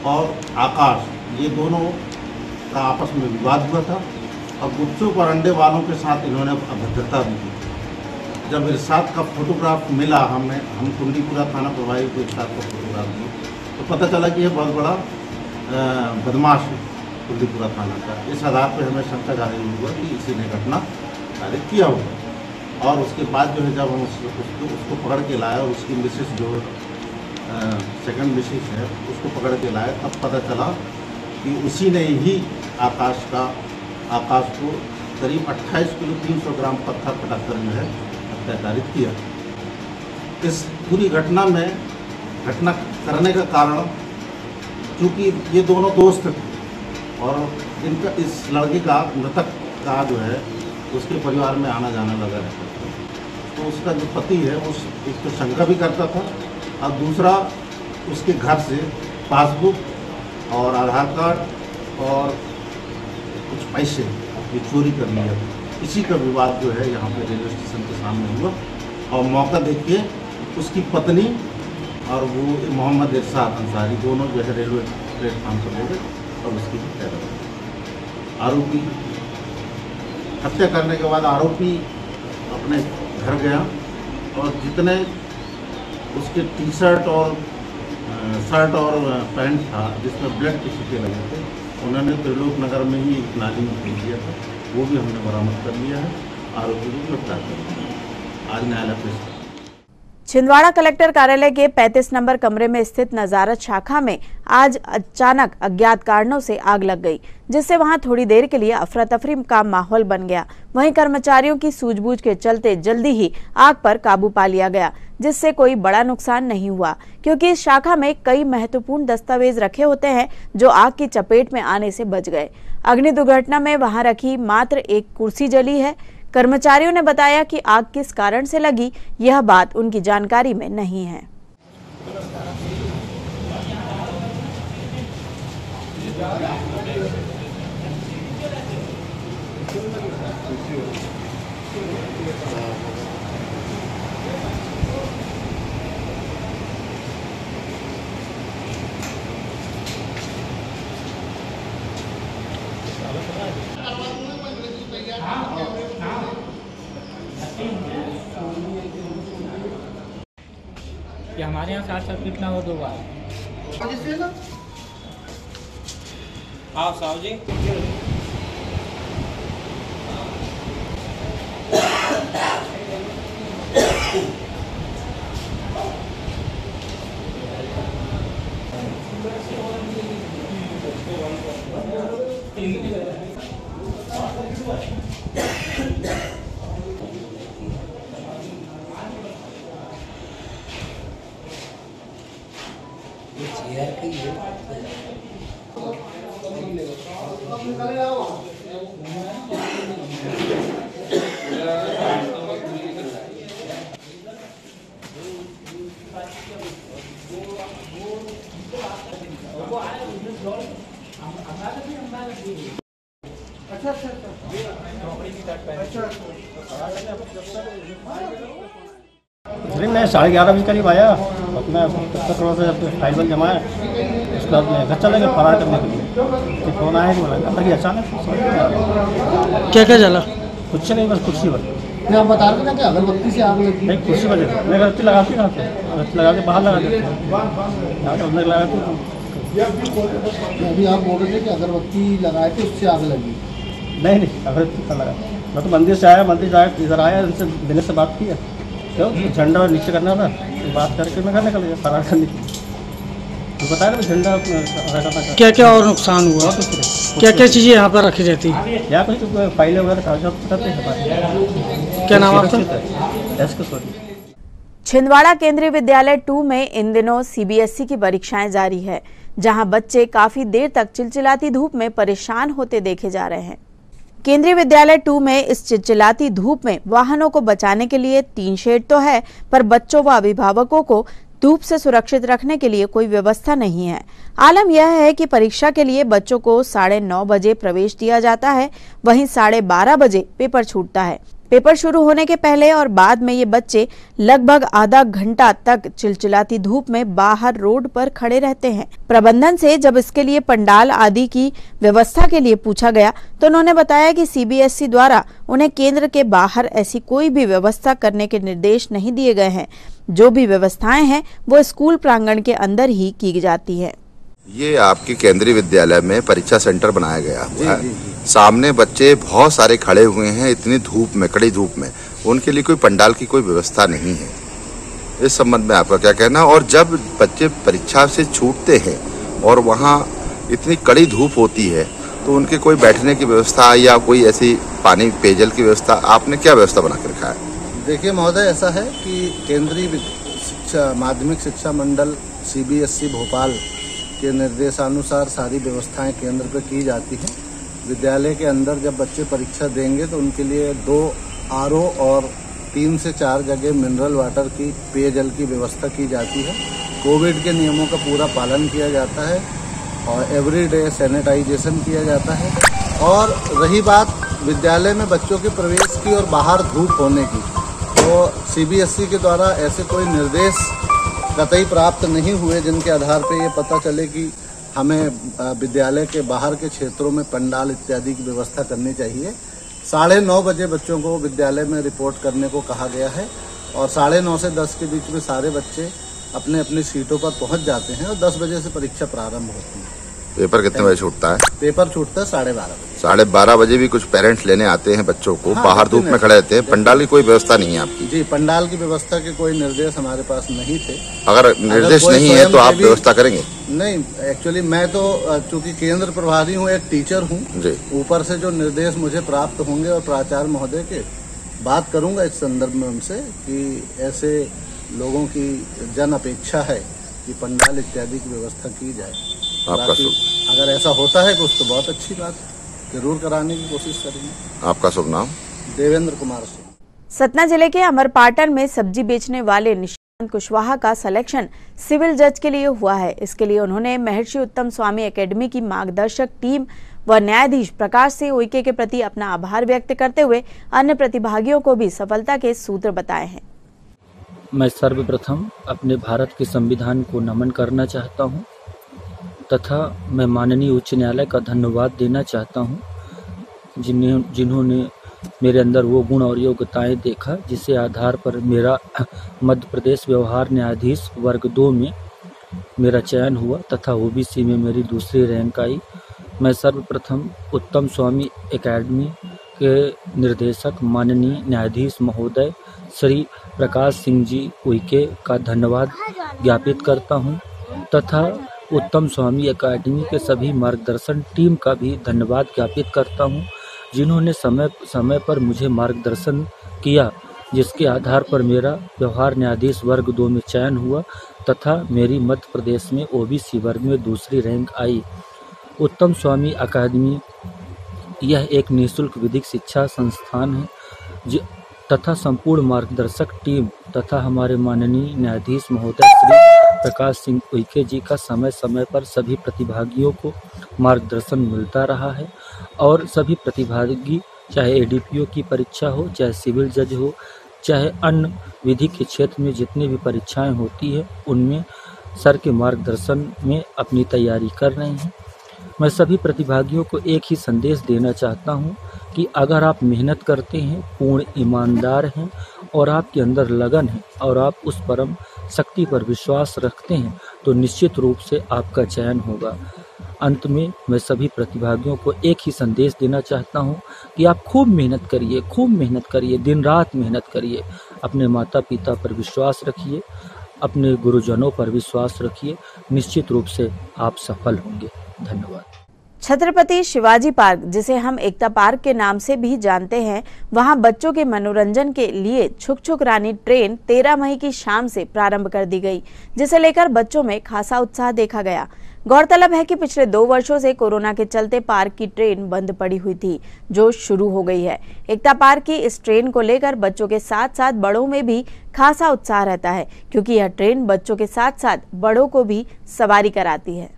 और आकाश, ये दोनों का आपस में विवाद हुआ था और गुपचुप और अंडे वालों के साथ इन्होंने अभद्रता भी की। जब इरशाद का फोटोग्राफ मिला हम कुंडीपुरा थाना प्रभारी को इरशाद का फोटोग्राफ दिया, तो पता चला कि यह बहुत बड़ा बदमाश है कुंडीपुरा थाना का। इस आधार पर हमें शंका जाहिर हुआ कि इसी ने घटना कार्य किया होगा। और उसके बाद जो है जब हम उसको पकड़ के लाए और उसकी मिसेस जो सेकंड मिसेस है उसको पकड़ के लाए, तब पता चला कि उसी ने ही आकाश को करीब 28 किलो 300 ग्राम पत्थर पटक कर जो है हत्याकारित किया। इस पूरी घटना करने का कारण, चूँकि ये दोनों दोस्त थे और इनका इस लड़के का मृतक का जो है उसके परिवार में आना जाना लगा रहता था, तो उसका जो पति है उस एक तो शंका भी करता था और दूसरा उसके घर से पासबुक और आधार कार्ड और कुछ पैसे ये चोरी कर लिया था। इसी का विवाद जो है यहाँ पे रेलवे स्टेशन के सामने हुआ और मौका देख के उसकी पत्नी और वो मोहम्मद इरशाद अंसारी दोनों जो है रेलवे प्लेटफार्म पर ले गए और उसकी हत्या कर दी। आरोपी हत्या करने के बाद आरोपी अपने घर गया और जितने उसके टी शर्ट और पैंट था जिसमें ब्लड के छींटे लगे थे, उन्होंने त्रिलोक नगर में ही एक नाली में फेंक दिया था, वो भी हमने बरामद कर लिया है। आरोपी को गिरफ्तार कर लिया। आज न्यायालय पेश। छिंदवाड़ा कलेक्टर कार्यालय के 35 नंबर कमरे में स्थित नजारत शाखा में आज अचानक अज्ञात कारणों से आग लग गई, जिससे वहां थोड़ी देर के लिए अफरा तफरी का माहौल बन गया। वहीं कर्मचारियों की सूझबूझ के चलते जल्दी ही आग पर काबू पा लिया गया, जिससे कोई बड़ा नुकसान नहीं हुआ, क्योंकि इस शाखा में कई महत्वपूर्ण दस्तावेज रखे होते हैं जो आग की चपेट में आने से बच गए। अग्नि दुर्घटना में वहां रखी मात्र एक कुर्सी जली है। कर्मचारियों ने बताया कि आग किस कारण से लगी यह बात उनकी जानकारी में नहीं है। कि हमारे यहाँ शॉर्ट सर्किट ना हो दोबारा। आओ साहब जी। मैं 11:30 बजे करीब आया, अपना थोड़ा सा फाइल वाइल जमाया, उसके बाद मैं घर चला गया फरार करने के लिए। कि फ़ोन आया कि बोला अंदर ही अचानक क्या क्या चला? कुछ नहीं, बस कुर्सी पर। नहीं, आप बता रहे थे कि अगरबत्ती से आग लगी? नहीं, कुर्सी पर लगी। मैं अगरबत्ती लगाती कहाँ पे, अगरबत्ती लगा के बाहर लगा देते यहाँ पे अंदर लगा के। अभी आप बोल रहे थे कि अगरबत्ती लगाए थे उससे आग लगी? नहीं, अगरबत्ती का लगा। मैं तो मंदिर से आया, मंदिर जाए इधर आया, इनसे दिनेश से बात किया, क्यों झंडा नीचे करना था, बात करके मैं घर निकल गया फरार करने के लिए। तो बताया ना झंडा हटाना। क्या क्या और नुकसान हुआ? क्या क्या चीज़ें यहाँ पर रखी जाती है? यहाँ पर तो फाइलें वगैरह कागजात करते हैं। क्या नाम आपका? छिंदवाड़ा केंद्रीय विद्यालय 2 में इन दिनों सीबीएसई की परीक्षाएं जारी है, जहां बच्चे काफी देर तक चिलचिलाती धूप में परेशान होते देखे जा रहे हैं। केंद्रीय विद्यालय 2 में इस चिलचिलाती धूप में वाहनों को बचाने के लिए 3 शेड तो है, पर बच्चों व अभिभावकों को धूप से सुरक्षित रखने के लिए कोई व्यवस्था नहीं है। आलम यह है कि परीक्षा के लिए बच्चों को 9:30 बजे प्रवेश दिया जाता है, वहीं 12:30 बजे पेपर छूटता है। पेपर शुरू होने के पहले और बाद में ये बच्चे लगभग आधा घंटा तक चिलचिलाती धूप में बाहर रोड पर खड़े रहते हैं। प्रबंधन से जब इसके लिए पंडाल आदि की व्यवस्था के लिए पूछा गया तो उन्होंने बताया कि सीबीएसई द्वारा उन्हें केंद्र के बाहर ऐसी कोई भी व्यवस्था करने के निर्देश नहीं दिए गए हैं। जो भी व्यवस्थाएं हैं वो स्कूल प्रांगण के अंदर ही की जाती है। ये आपके केंद्रीय विद्यालय में परीक्षा सेंटर बनाया गया हुआ है। सामने बच्चे बहुत सारे खड़े हुए हैं इतनी धूप में, कड़ी धूप में, उनके लिए कोई पंडाल की कोई व्यवस्था नहीं है। इस संबंध में आपका क्या कहना? और जब बच्चे परीक्षा से छूटते हैं और वहाँ इतनी कड़ी धूप होती है तो उनके कोई बैठने की व्यवस्था या कोई ऐसी पानी पेयजल की व्यवस्था, आपने क्या व्यवस्था बना के रखा है? देखिए महोदय, ऐसा है कि केंद्रीय शिक्षा माध्यमिक शिक्षा मंडल सीबीएसई भोपाल के निर्देशानुसार सारी व्यवस्थाएं केंद्र पर की जाती हैं। विद्यालय के अंदर जब बच्चे परीक्षा देंगे तो उनके लिए 2 आरओ और 3 से 4 जगह मिनरल वाटर की पेयजल की व्यवस्था की जाती है। कोविड के नियमों का पूरा पालन किया जाता है और एवरीडे सैनिटाइजेशन किया जाता है। और रही बात विद्यालय में बच्चों के प्रवेश की और बाहर धूप होने की, तो सीबीएसई के द्वारा ऐसे कोई निर्देश कतई प्राप्त नहीं हुए जिनके आधार पर ये पता चले कि हमें विद्यालय के बाहर के क्षेत्रों में पंडाल इत्यादि की व्यवस्था करनी चाहिए। 9:30 बजे बच्चों को विद्यालय में रिपोर्ट करने को कहा गया है और 9:30 से 10 के बीच में सारे बच्चे अपने अपनी सीटों पर पहुंच जाते हैं और 10 बजे से परीक्षा प्रारंभ होती है। पेपर कितने बजे छूटता है? पेपर छूटता है 12:30 बजे। 12:30 बजे भी कुछ पेरेंट्स लेने आते हैं बच्चों को। हाँ, बाहर धूप में खड़े रहते हैं। पंडाल की कोई व्यवस्था नहीं है आपकी? जी, पंडाल की व्यवस्था के कोई निर्देश हमारे पास नहीं थे। अगर निर्देश नहीं है तो आप व्यवस्था करेंगे? नहीं, एक्चुअली मैं तो चूंकि केंद्र प्रभारी हूँ, एक टीचर हूँ, ऊपर से जो निर्देश मुझे प्राप्त होंगे और प्राचार्य महोदय के बात करूंगा इस संदर्भ में उनसे कि ऐसे लोगों की जन अपेक्षा है कि पंडाल इत्यादि की व्यवस्था की जाए। आपका अगर ऐसा होता है तो बहुत अच्छी बात है, जरूर कराने की कोशिश करेंगे। आपका शुभ नाम? देवेंद्र कुमार सिंह। सतना जिले के अमरपाटन में सब्जी बेचने वाले निशांत कुशवाहा का सिलेक्शन सिविल जज के लिए हुआ है। इसके लिए उन्होंने महर्षि उत्तम स्वामी एकेडमी की मार्गदर्शक टीम व न्यायाधीश प्रकाश सिंह उइके के प्रति अपना आभार व्यक्त करते हुए अन्य प्रतिभागियों को भी सफलता के सूत्र बताए हैं। मैं सर्वप्रथम अपने भारत के संविधान को नमन करना चाहता हूं तथा मैं माननीय उच्च न्यायालय का धन्यवाद देना चाहता हूं जिन्होंने मेरे अंदर वो गुण और योग्यताएं देखा जिसके आधार पर मेरा मध्य प्रदेश व्यवहार न्यायाधीश वर्ग 2 में मेरा चयन हुआ तथा ओबीसी में मेरी दूसरी रैंक आई। मैं सर्वप्रथम उत्तम स्वामी एकेडमी के निर्देशक माननीय न्यायाधीश महोदय श्री प्रकाश सिंह जी उइके का धन्यवाद ज्ञापित करता हूं तथा उत्तम स्वामी एकेडमी के सभी मार्गदर्शन टीम का भी धन्यवाद ज्ञापित करता हूं, जिन्होंने समय समय पर मुझे मार्गदर्शन किया, जिसके आधार पर मेरा व्यवहार न्यायाधीश वर्ग 2 में चयन हुआ तथा मेरी मध्य प्रदेश में ओबीसी वर्ग में दूसरी रैंक आई। उत्तम स्वामी अकादमी यह एक निःशुल्क विधिक शिक्षा संस्थान है तथा संपूर्ण मार्गदर्शक टीम तथा हमारे माननीय न्यायाधीश महोदय श्री प्रकाश सिंह उइके जी का समय समय पर सभी प्रतिभागियों को मार्गदर्शन मिलता रहा है और सभी प्रतिभागी चाहे एडीपीओ की परीक्षा हो, चाहे सिविल जज हो, चाहे अन्य विधि के क्षेत्र में जितनी भी परीक्षाएं होती है उनमें सर के मार्गदर्शन में अपनी तैयारी कर रहे हैं। मैं सभी प्रतिभागियों को एक ही संदेश देना चाहता हूं कि अगर आप मेहनत करते हैं, पूर्ण ईमानदार हैं और आपके अंदर लगन है और आप उस परम शक्ति पर विश्वास रखते हैं तो निश्चित रूप से आपका चयन होगा। अंत में मैं सभी प्रतिभागियों को एक ही संदेश देना चाहता हूं कि आप खूब मेहनत करिए, दिन रात मेहनत करिए, अपने माता पिता पर विश्वास रखिए, अपने गुरुजनों पर विश्वास रखिए, निश्चित रूप से आप सफल होंगे। धन्यवाद। छत्रपति शिवाजी पार्क, जिसे हम एकता पार्क के नाम से भी जानते हैं, वहां बच्चों के मनोरंजन के लिए छुक छुक रानी ट्रेन 13 मई की शाम से प्रारंभ कर दी गई, जिसे लेकर बच्चों में खासा उत्साह देखा गया। गौरतलब है कि पिछले 2 वर्षों से कोरोना के चलते पार्क की ट्रेन बंद पड़ी हुई थी, जो शुरू हो गई है। एकता पार्क की इस ट्रेन को लेकर बच्चों के साथ साथ बड़ों में भी खासा उत्साह रहता है, क्योंकि यह ट्रेन बच्चों के साथ साथ बड़ों को भी सवारी कराती है।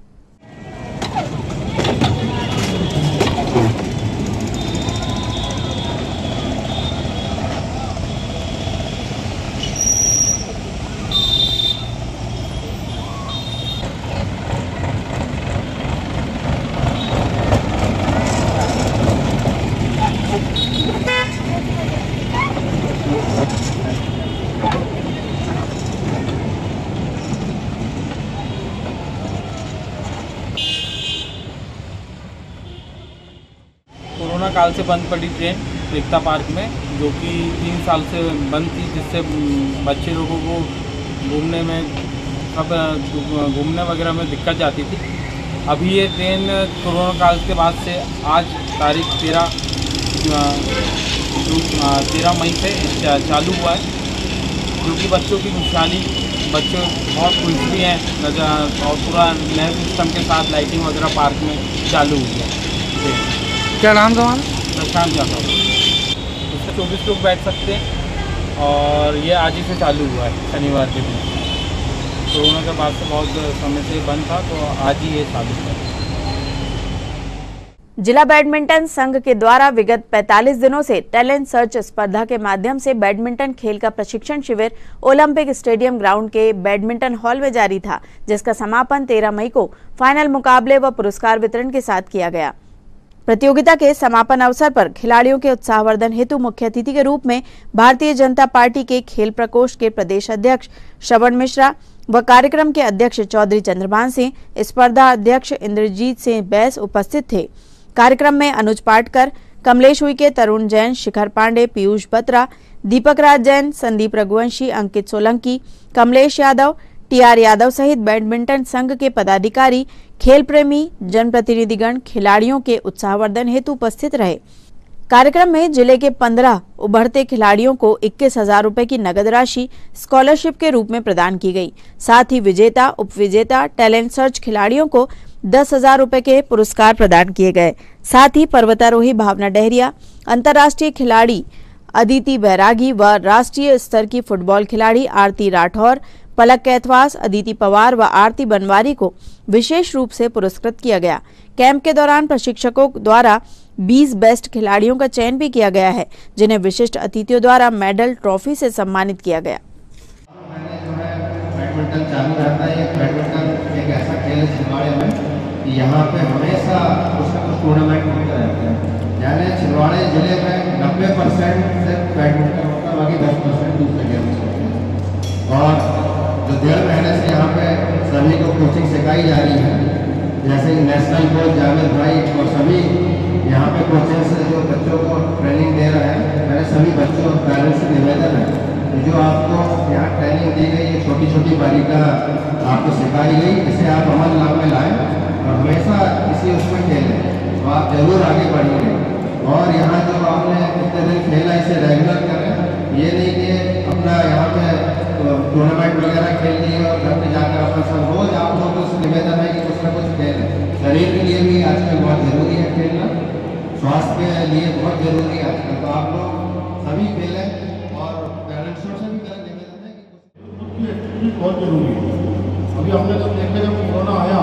कोरोना काल से बंद पड़ी ट्रेन एकता पार्क में, जो कि 3 साल से बंद थी, जिससे बच्चे लोगों को घूमने वगैरह में दिक्कत जाती थी। अभी ये ट्रेन कोरोना काल के बाद से आज तारीख 13 मई से चालू हुआ है, जो कि बच्चों की खुशहाली, बच्चे बहुत खुश भी हैं और पूरा नए सिस्टम के साथ लाइटिंग वगैरह पार्क में चालू हुई है। क्या नाम था? प्रशांत यादव। इसमें 24 लोग बैठ सकते हैं और ये आज ही से चालू हुआ है, शनिवार के दिन। कोरोना के बाद से बहुत समय से बंद था, तो आज ही ये चालू हुआ। जिला बैडमिंटन संघ के द्वारा विगत 45 दिनों से टैलेंट सर्च स्पर्धा के माध्यम से बैडमिंटन खेल का प्रशिक्षण शिविर ओलंपिक स्टेडियम ग्राउंड के बैडमिंटन हॉल में जारी था, जिसका समापन 13 मई को फाइनल मुकाबले व पुरस्कार वितरण के साथ किया गया। प्रतियोगिता के समापन अवसर पर खिलाड़ियों के उत्साहवर्धन हेतु मुख्य अतिथि के रूप में भारतीय जनता पार्टी के खेल प्रकोष्ठ के प्रदेश अध्यक्ष श्रवण मिश्रा व कार्यक्रम के अध्यक्ष चौधरी चंद्रभान सिंह, स्पर्धा अध्यक्ष इंद्रजीत सिंह बैस उपस्थित थे। कार्यक्रम में अनुज पाटकर, कमलेश उइके, तरुण जैन, शिखर पांडे, पीयूष बत्रा, दीपक राज जैन, संदीप रघुवंशी, अंकित सोलंकी, कमलेश यादव, टीआर यादव सहित बैडमिंटन संघ के पदाधिकारी, खेल प्रेमी, जनप्रतिनिधिगण खिलाड़ियों के उत्साहवर्धन हेतु उपस्थित रहे। कार्यक्रम में जिले के 15 उभरते खिलाड़ियों को 21,000 रुपए की नगद राशि स्कॉलरशिप के रूप में प्रदान की गई। साथ ही विजेता, उपविजेता, टैलेंट सर्च खिलाड़ियों को 10,000 रुपए के पुरस्कार प्रदान किए गए। साथ ही पर्वतारोही भावना डहरिया, अंतर्राष्ट्रीय खिलाड़ी अदिति बैरागी व राष्ट्रीय स्तर की फुटबॉल खिलाड़ी आरती राठौर, पलक कैथवास, अदिति पवार व आरती बनवारी को विशेष रूप से पुरस्कृत किया गया। कैंप के दौरान प्रशिक्षकों द्वारा 20 बेस्ट खिलाड़ियों का चयन भी किया गया है, जिन्हें विशिष्ट अतिथियों द्वारा मेडल, ट्रॉफी से सम्मानित किया गया। बैडमिंटन चालू रहता है। बैडमिंटन एक ऐसा खेल है छिंदवाड़े में, यहाँ पे हमेशा कुछ न कुछ टूर्नामेंट होते रहते हैं। यानी छिंदवाड़ा जिले में 90% सिर्फ बैडमिंटन होता है, बाकी 10% दूसरे गेम्स होते हैं। और जो 1.5 महीने से यहाँ पे सभी को कोचिंग सिखाई जा रही है, जैसे नेशनल कोच जावेद भाई और सभी यहाँ पे कोचेस जो बच्चों को ट्रेनिंग दे रहे हैं, मेरे सभी बच्चों और पेरेंट्स से निवेदन है कि जो आपको यहाँ ट्रेनिंग दी गई, ये छोटी छोटी बारीका आपको सिखाई गई, इसे आप अमल नाम में लाएँ और हमेशा इसी उसमें खेलें, तो आप जरूर आगे बढ़ेंगे। और यहाँ जो आपने इतने दिन खेला, इसे रेगुलर करें। ये नहीं कि अपना यहाँ पे टूर्नामेंट वगैरह खेल लिए और घर पे जाकर अपना सब रोज आप लोगों को निवेदन है कि कुछ ना कुछ खेलें। शरीर के लिए भी आजकल बहुत ज़रूरी है खेलना, स्वास्थ्य के लिए बहुत ज़रूरी है आजकल, तो आप लोग सभी खेलें और पेरेंट्सों से भी मेरा निवेदन है कि बहुत जरूरी है। अभी हमने जब देखा जब कोरोना आया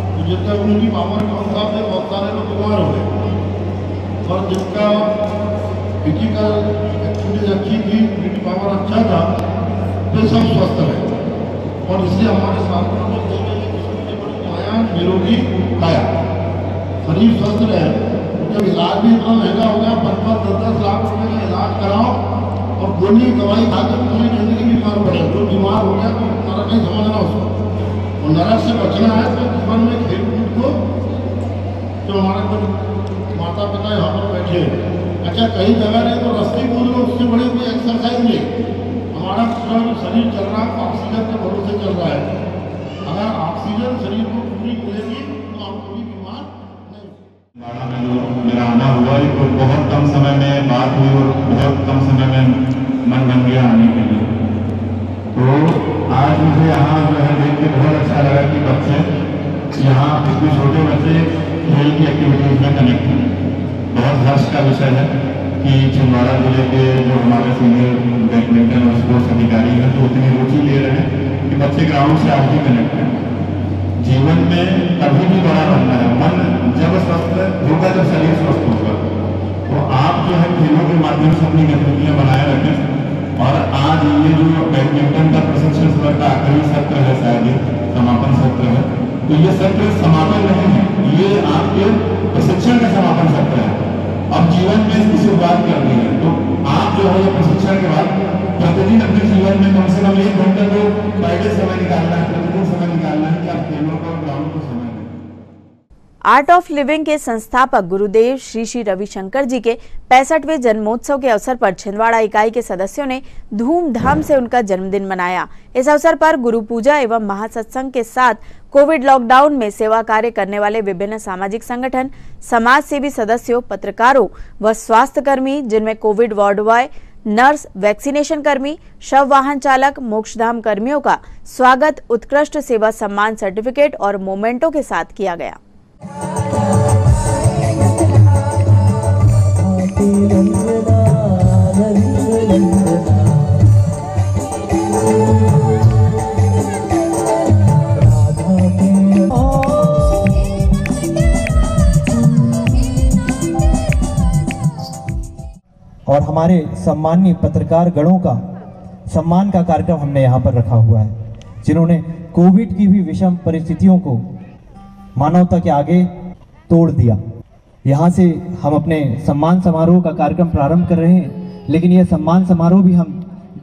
तो जितना इम्यूनिटी पावर कम था, फिर बहुत सारे लोग बीमार हो गए, और जिनका फिजिकल एक्टिविटीज अच्छी थी, इम्यूनिटी पावर अच्छा था, तो सब स्वस्थ रहे। और इसलिए हमारे शास्त्रों में निरोगी काया, शरीर स्वस्थ रहे। जब इलाज भी इतना महंगा हो गया, 5-10 लाख रुपए का इलाज कराओ और गोली दवाई खाकर पूरी जिंदगी बीमार पड़े। जो बीमार हो गया तो नरक नहीं समझना उसको, और नरक से बचना है तो जीवन में खेल कूद को, जो हमारे कुछ माता पिता यहाँ पर बैठे हैं, अच्छा कहीं जगह नहीं तो रस्सी कूद लो, उससे बड़ी कोई एक्सरसाइज नहीं। हमारा पूरा शरीर चल रहा है ऑक्सीजन के भरोसे चल रहा है। अगर ऑक्सीजन शरीर को पूरी मिलेगी तो आप कभी बीमार नहीं। मेरा आना हुआ, तो बहुत कम समय में बात हुई और बहुत कम समय में मन बन गया आने के लिए। तो आज मुझे यहाँ जो है देख के बहुत अच्छा लगा कि बच्चे यहाँ इतने छोटे बच्चे खेल की एक्टिविटीज में कनेक्ट हैं। बहुत हर्ष का विषय है कि छिंदवाड़ा जिले के जो हमारे सीनियर बैडमिंटन और स्पोर्ट्स अधिकारी हैं तो उतनी रुचि ले रहे हैं कि बच्चे ग्राउंड से आज भी कनेक्ट हैं। जीवन में कभी भी बड़ा बनना है, मन जब स्वस्थ होगा जब शरीर स्वस्थ होगा। तो आप जो है खेलों के माध्यम से अपनी गतिविधियां बनाए रखें। और आज ये जो बैडमिंटन का प्रशिक्षण सत्र का आखिरी सत्र है, शायद समापन सत्र है, तो ये सत्र समापन नहीं है, ये आपके प्रशिक्षण का समापन सत्र है। अब जीवन में इसकी शुरुआत करनी है, तो आप जो है ये प्रशिक्षण के बाद प्रतिदिन अपने जीवन में कम से कम 1 घंटे तो पर डे समय निकालना है, प्रतिदिन समय निकालना है कि आप खेलों को ग्राउंड को समय दें। आर्ट ऑफ लिविंग के संस्थापक गुरुदेव श्री श्री रविशंकर जी के 65वें जन्मोत्सव के अवसर पर छिंदवाड़ा इकाई के सदस्यों ने धूमधाम से उनका जन्मदिन मनाया। इस अवसर पर गुरु पूजा एवं महासत्संग के साथ कोविड लॉकडाउन में सेवा कार्य करने वाले विभिन्न सामाजिक संगठन, समाज सेवी सदस्यों, पत्रकारों व स्वास्थ्य कर्मी, जिनमें Covid ward boy, nurse, vaccination कर्मी, शव वाहन चालक, मोक्षधाम कर्मियों का स्वागत उत्कृष्ट सेवा सम्मान सर्टिफिकेट और मोमेंटो के साथ किया गया। और हमारे सम्मानीय पत्रकार गणों का सम्मान का कार्यक्रम हमने यहाँ पर रखा हुआ है, जिन्होंने कोविड की भी विषम परिस्थितियों को मानवता के आगे तोड़ दिया। यहाँ से हम अपने सम्मान समारोह का कार्यक्रम प्रारंभ कर रहे हैं, लेकिन यह सम्मान समारोह भी हम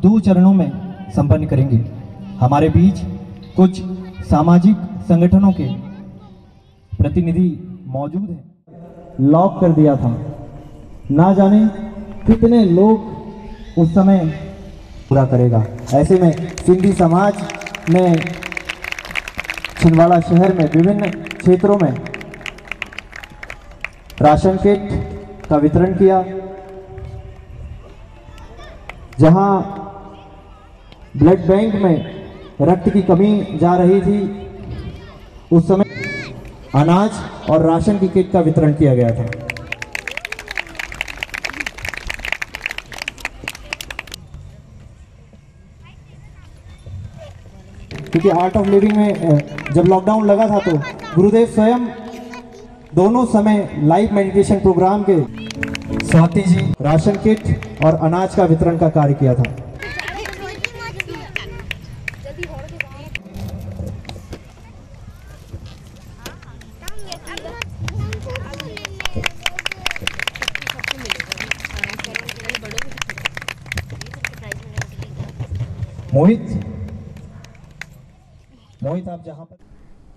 2 चरणों में संपन्न करेंगे। हमारे बीच कुछ सामाजिक संगठनों के प्रतिनिधि मौजूद हैं। लॉक कर दिया था, ना जाने कितने लोग उस समय पूरा करेगा। ऐसे में सिंधी समाज ने छिंदवाड़ा शहर में विभिन्न क्षेत्रों में राशन किट का वितरण किया। जहां ब्लड बैंक में रक्त की कमी जा रही थी, उस समय अनाज और राशन की किट का वितरण किया गया था। क्योंकि आर्ट ऑफ लिविंग में जब लॉकडाउन लगा था तो गुरुदेव स्वयं दोनों समय लाइव मेडिटेशन प्रोग्राम के स्वाति जी राशन किट और अनाज का वितरण का कार्य किया था। मोहित आप जहां पर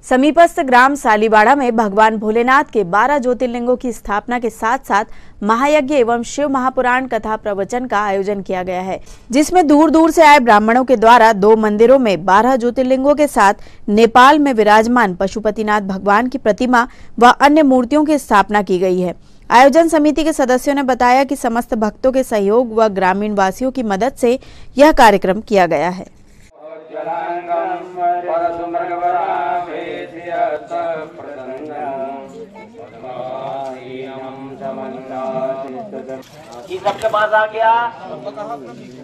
समीपस्थ ग्राम सालीवाड़ा में भगवान भोलेनाथ के 12 ज्योतिर्लिंगों की स्थापना के साथ साथ महायज्ञ एवं शिव महापुराण कथा प्रवचन का आयोजन किया गया है, जिसमें दूर दूर से आए ब्राह्मणों के द्वारा 2 मंदिरों में 12 ज्योतिर्लिंगों के साथ नेपाल में विराजमान पशुपतिनाथ भगवान की प्रतिमा व अन्य मूर्तियों की स्थापना की गई है। आयोजन समिति के सदस्यों ने बताया कि समस्त भक्तों के सहयोग व ग्रामीण वासियों की मदद से यह कार्यक्रम किया गया है। सबके पास आ गया,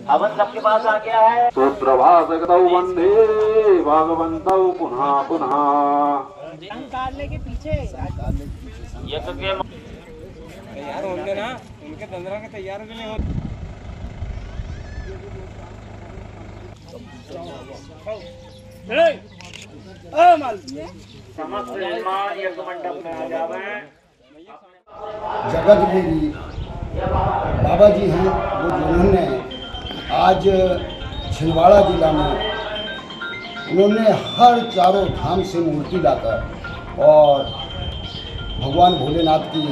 हवन सबके पास आ गया है। सुप्रभातौ वंदे भगवन्तौ पुनः पुनः। निकालने के पीछे ये तो तैयार होंगे ना, उनके दंदरा के तैयार होने हो। समस्त निर्माण यज्ञ मंडप में आ जावे। जगत देवी बाबा जी हैं वो जिन्होंने आज छिंदवाड़ा जिला में उन्होंने हर चारों धाम से मूर्ति लाकर और भगवान भोलेनाथ की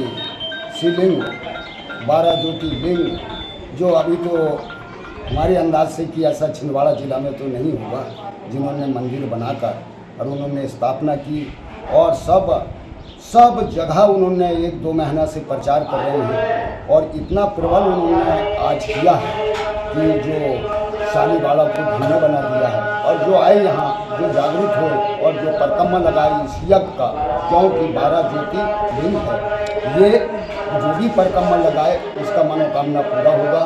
शिवलिंग 12 ज्योतिर्लिंग जो अभी तो हमारे अंदाज से कि ऐसा छिंदवाड़ा जिला में तो नहीं होगा, जिन्होंने मंदिर बनाकर और उन्होंने स्थापना की और सब जगह उन्होंने 1-2 महीना से प्रचार कर रहे हैं और इतना प्रबल उन्होंने आज किया है कि जो सालीवाड़ा को धन्य बना दिया है और जो आए यहाँ जो जागरूक हो और जो परिक्रमा लगाए इस यज्ञ का, क्योंकि 12 ज्योतिर्लिंग है, ये जो भी परिक्रमा लगाए उसका मनोकामना पूरा होगा।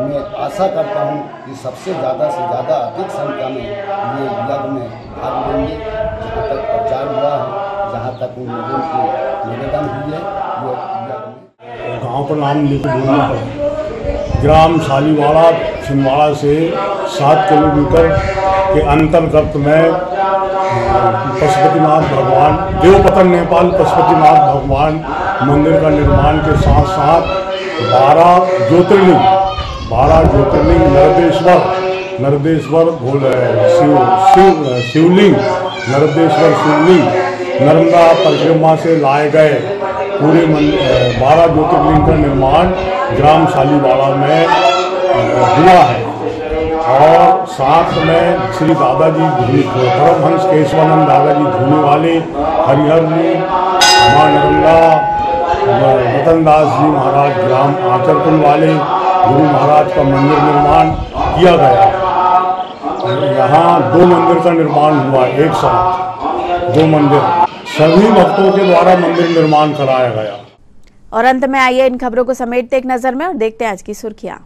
मैं आशा करता हूँ कि सबसे ज़्यादा से ज़्यादा अधिक संख्या में ये यज्ञ में भाग लेंगे। जहाँ तक प्रचार हुआ है, जहाँ तक उन लोगों की निवेदन हुई है, ये गाँव का नाम लेकर बोलना पड़ा। ग्राम सालीवाड़ा छिंदवाड़ा से 7 किलोमीटर के अंतर्गत में पशुपतिनाथ भगवान देवपतन नेपाल पशुपतिनाथ भगवान मंदिर का निर्माण के साथ साथ 12 ज्योतिर्लिंग नर्मदेश्वर शिवलिंग नर्मदेश्वर शिवलिंग नर्मदा परिक्रमा से लाए गए पूरे 12 ज्योतिर्लिंग का निर्माण ग्राम सालीवाड़ा में हुआ है और साथ में श्री दादाजी परमहंस केशवानंद दादाजी धूने वाले हरिहर जी माँ नर्मदा रतनदास जी महाराज ग्राम आचरकुंड वाले गुरु महाराज का मंदिर निर्माण किया गया। यहाँ 2 मंदिर का निर्माण हुआ, एक साथ 2 मंदिर सभी भक्तों के द्वारा मंदिर निर्माण कराया गया। और अंत में आइए इन खबरों को समेटते एक नजर में और देखते हैं आज की सुर्खियां।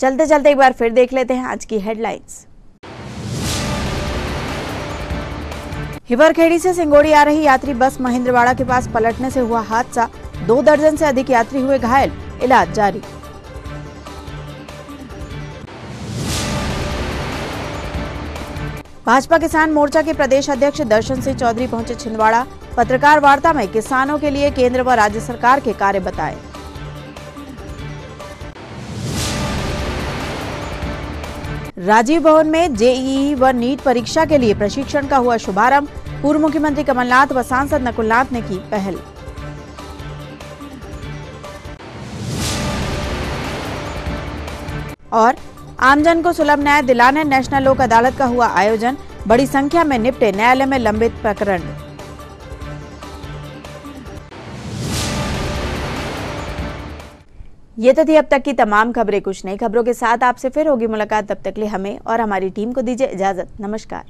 चलते चलते एक बार फिर देख लेते हैं आज की हेडलाइंस। हिवरखेड़ी से सिंगोड़ी आ रही यात्री बस महेंद्रवाड़ा के पास पलटने से हुआ हादसा, 2 दर्जन से अधिक यात्री हुए घायल, इलाज जारी। भाजपा किसान मोर्चा के प्रदेश अध्यक्ष दर्शन सिंह चौधरी पहुंचे छिंदवाड़ा, पत्रकार वार्ता में किसानों के लिए केंद्र व राज्य सरकार के कार्य बताए। राजीव भवन में जेईई व नीट परीक्षा के लिए प्रशिक्षण का हुआ शुभारंभ, पूर्व मुख्यमंत्री कमलनाथ व सांसद नकुलनाथ ने की पहल। और आमजन को सुलभ न्याय दिलाने नेशनल लोक अदालत का हुआ आयोजन, बड़ी संख्या में निपटे न्यायालय में लंबित प्रकरण। ये तो थी अब तक की तमाम खबरें। कुछ नई खबरों के साथ आपसे फिर होगी मुलाकात, तब तक के लिए हमें और हमारी टीम को दीजिए इजाजत। नमस्कार।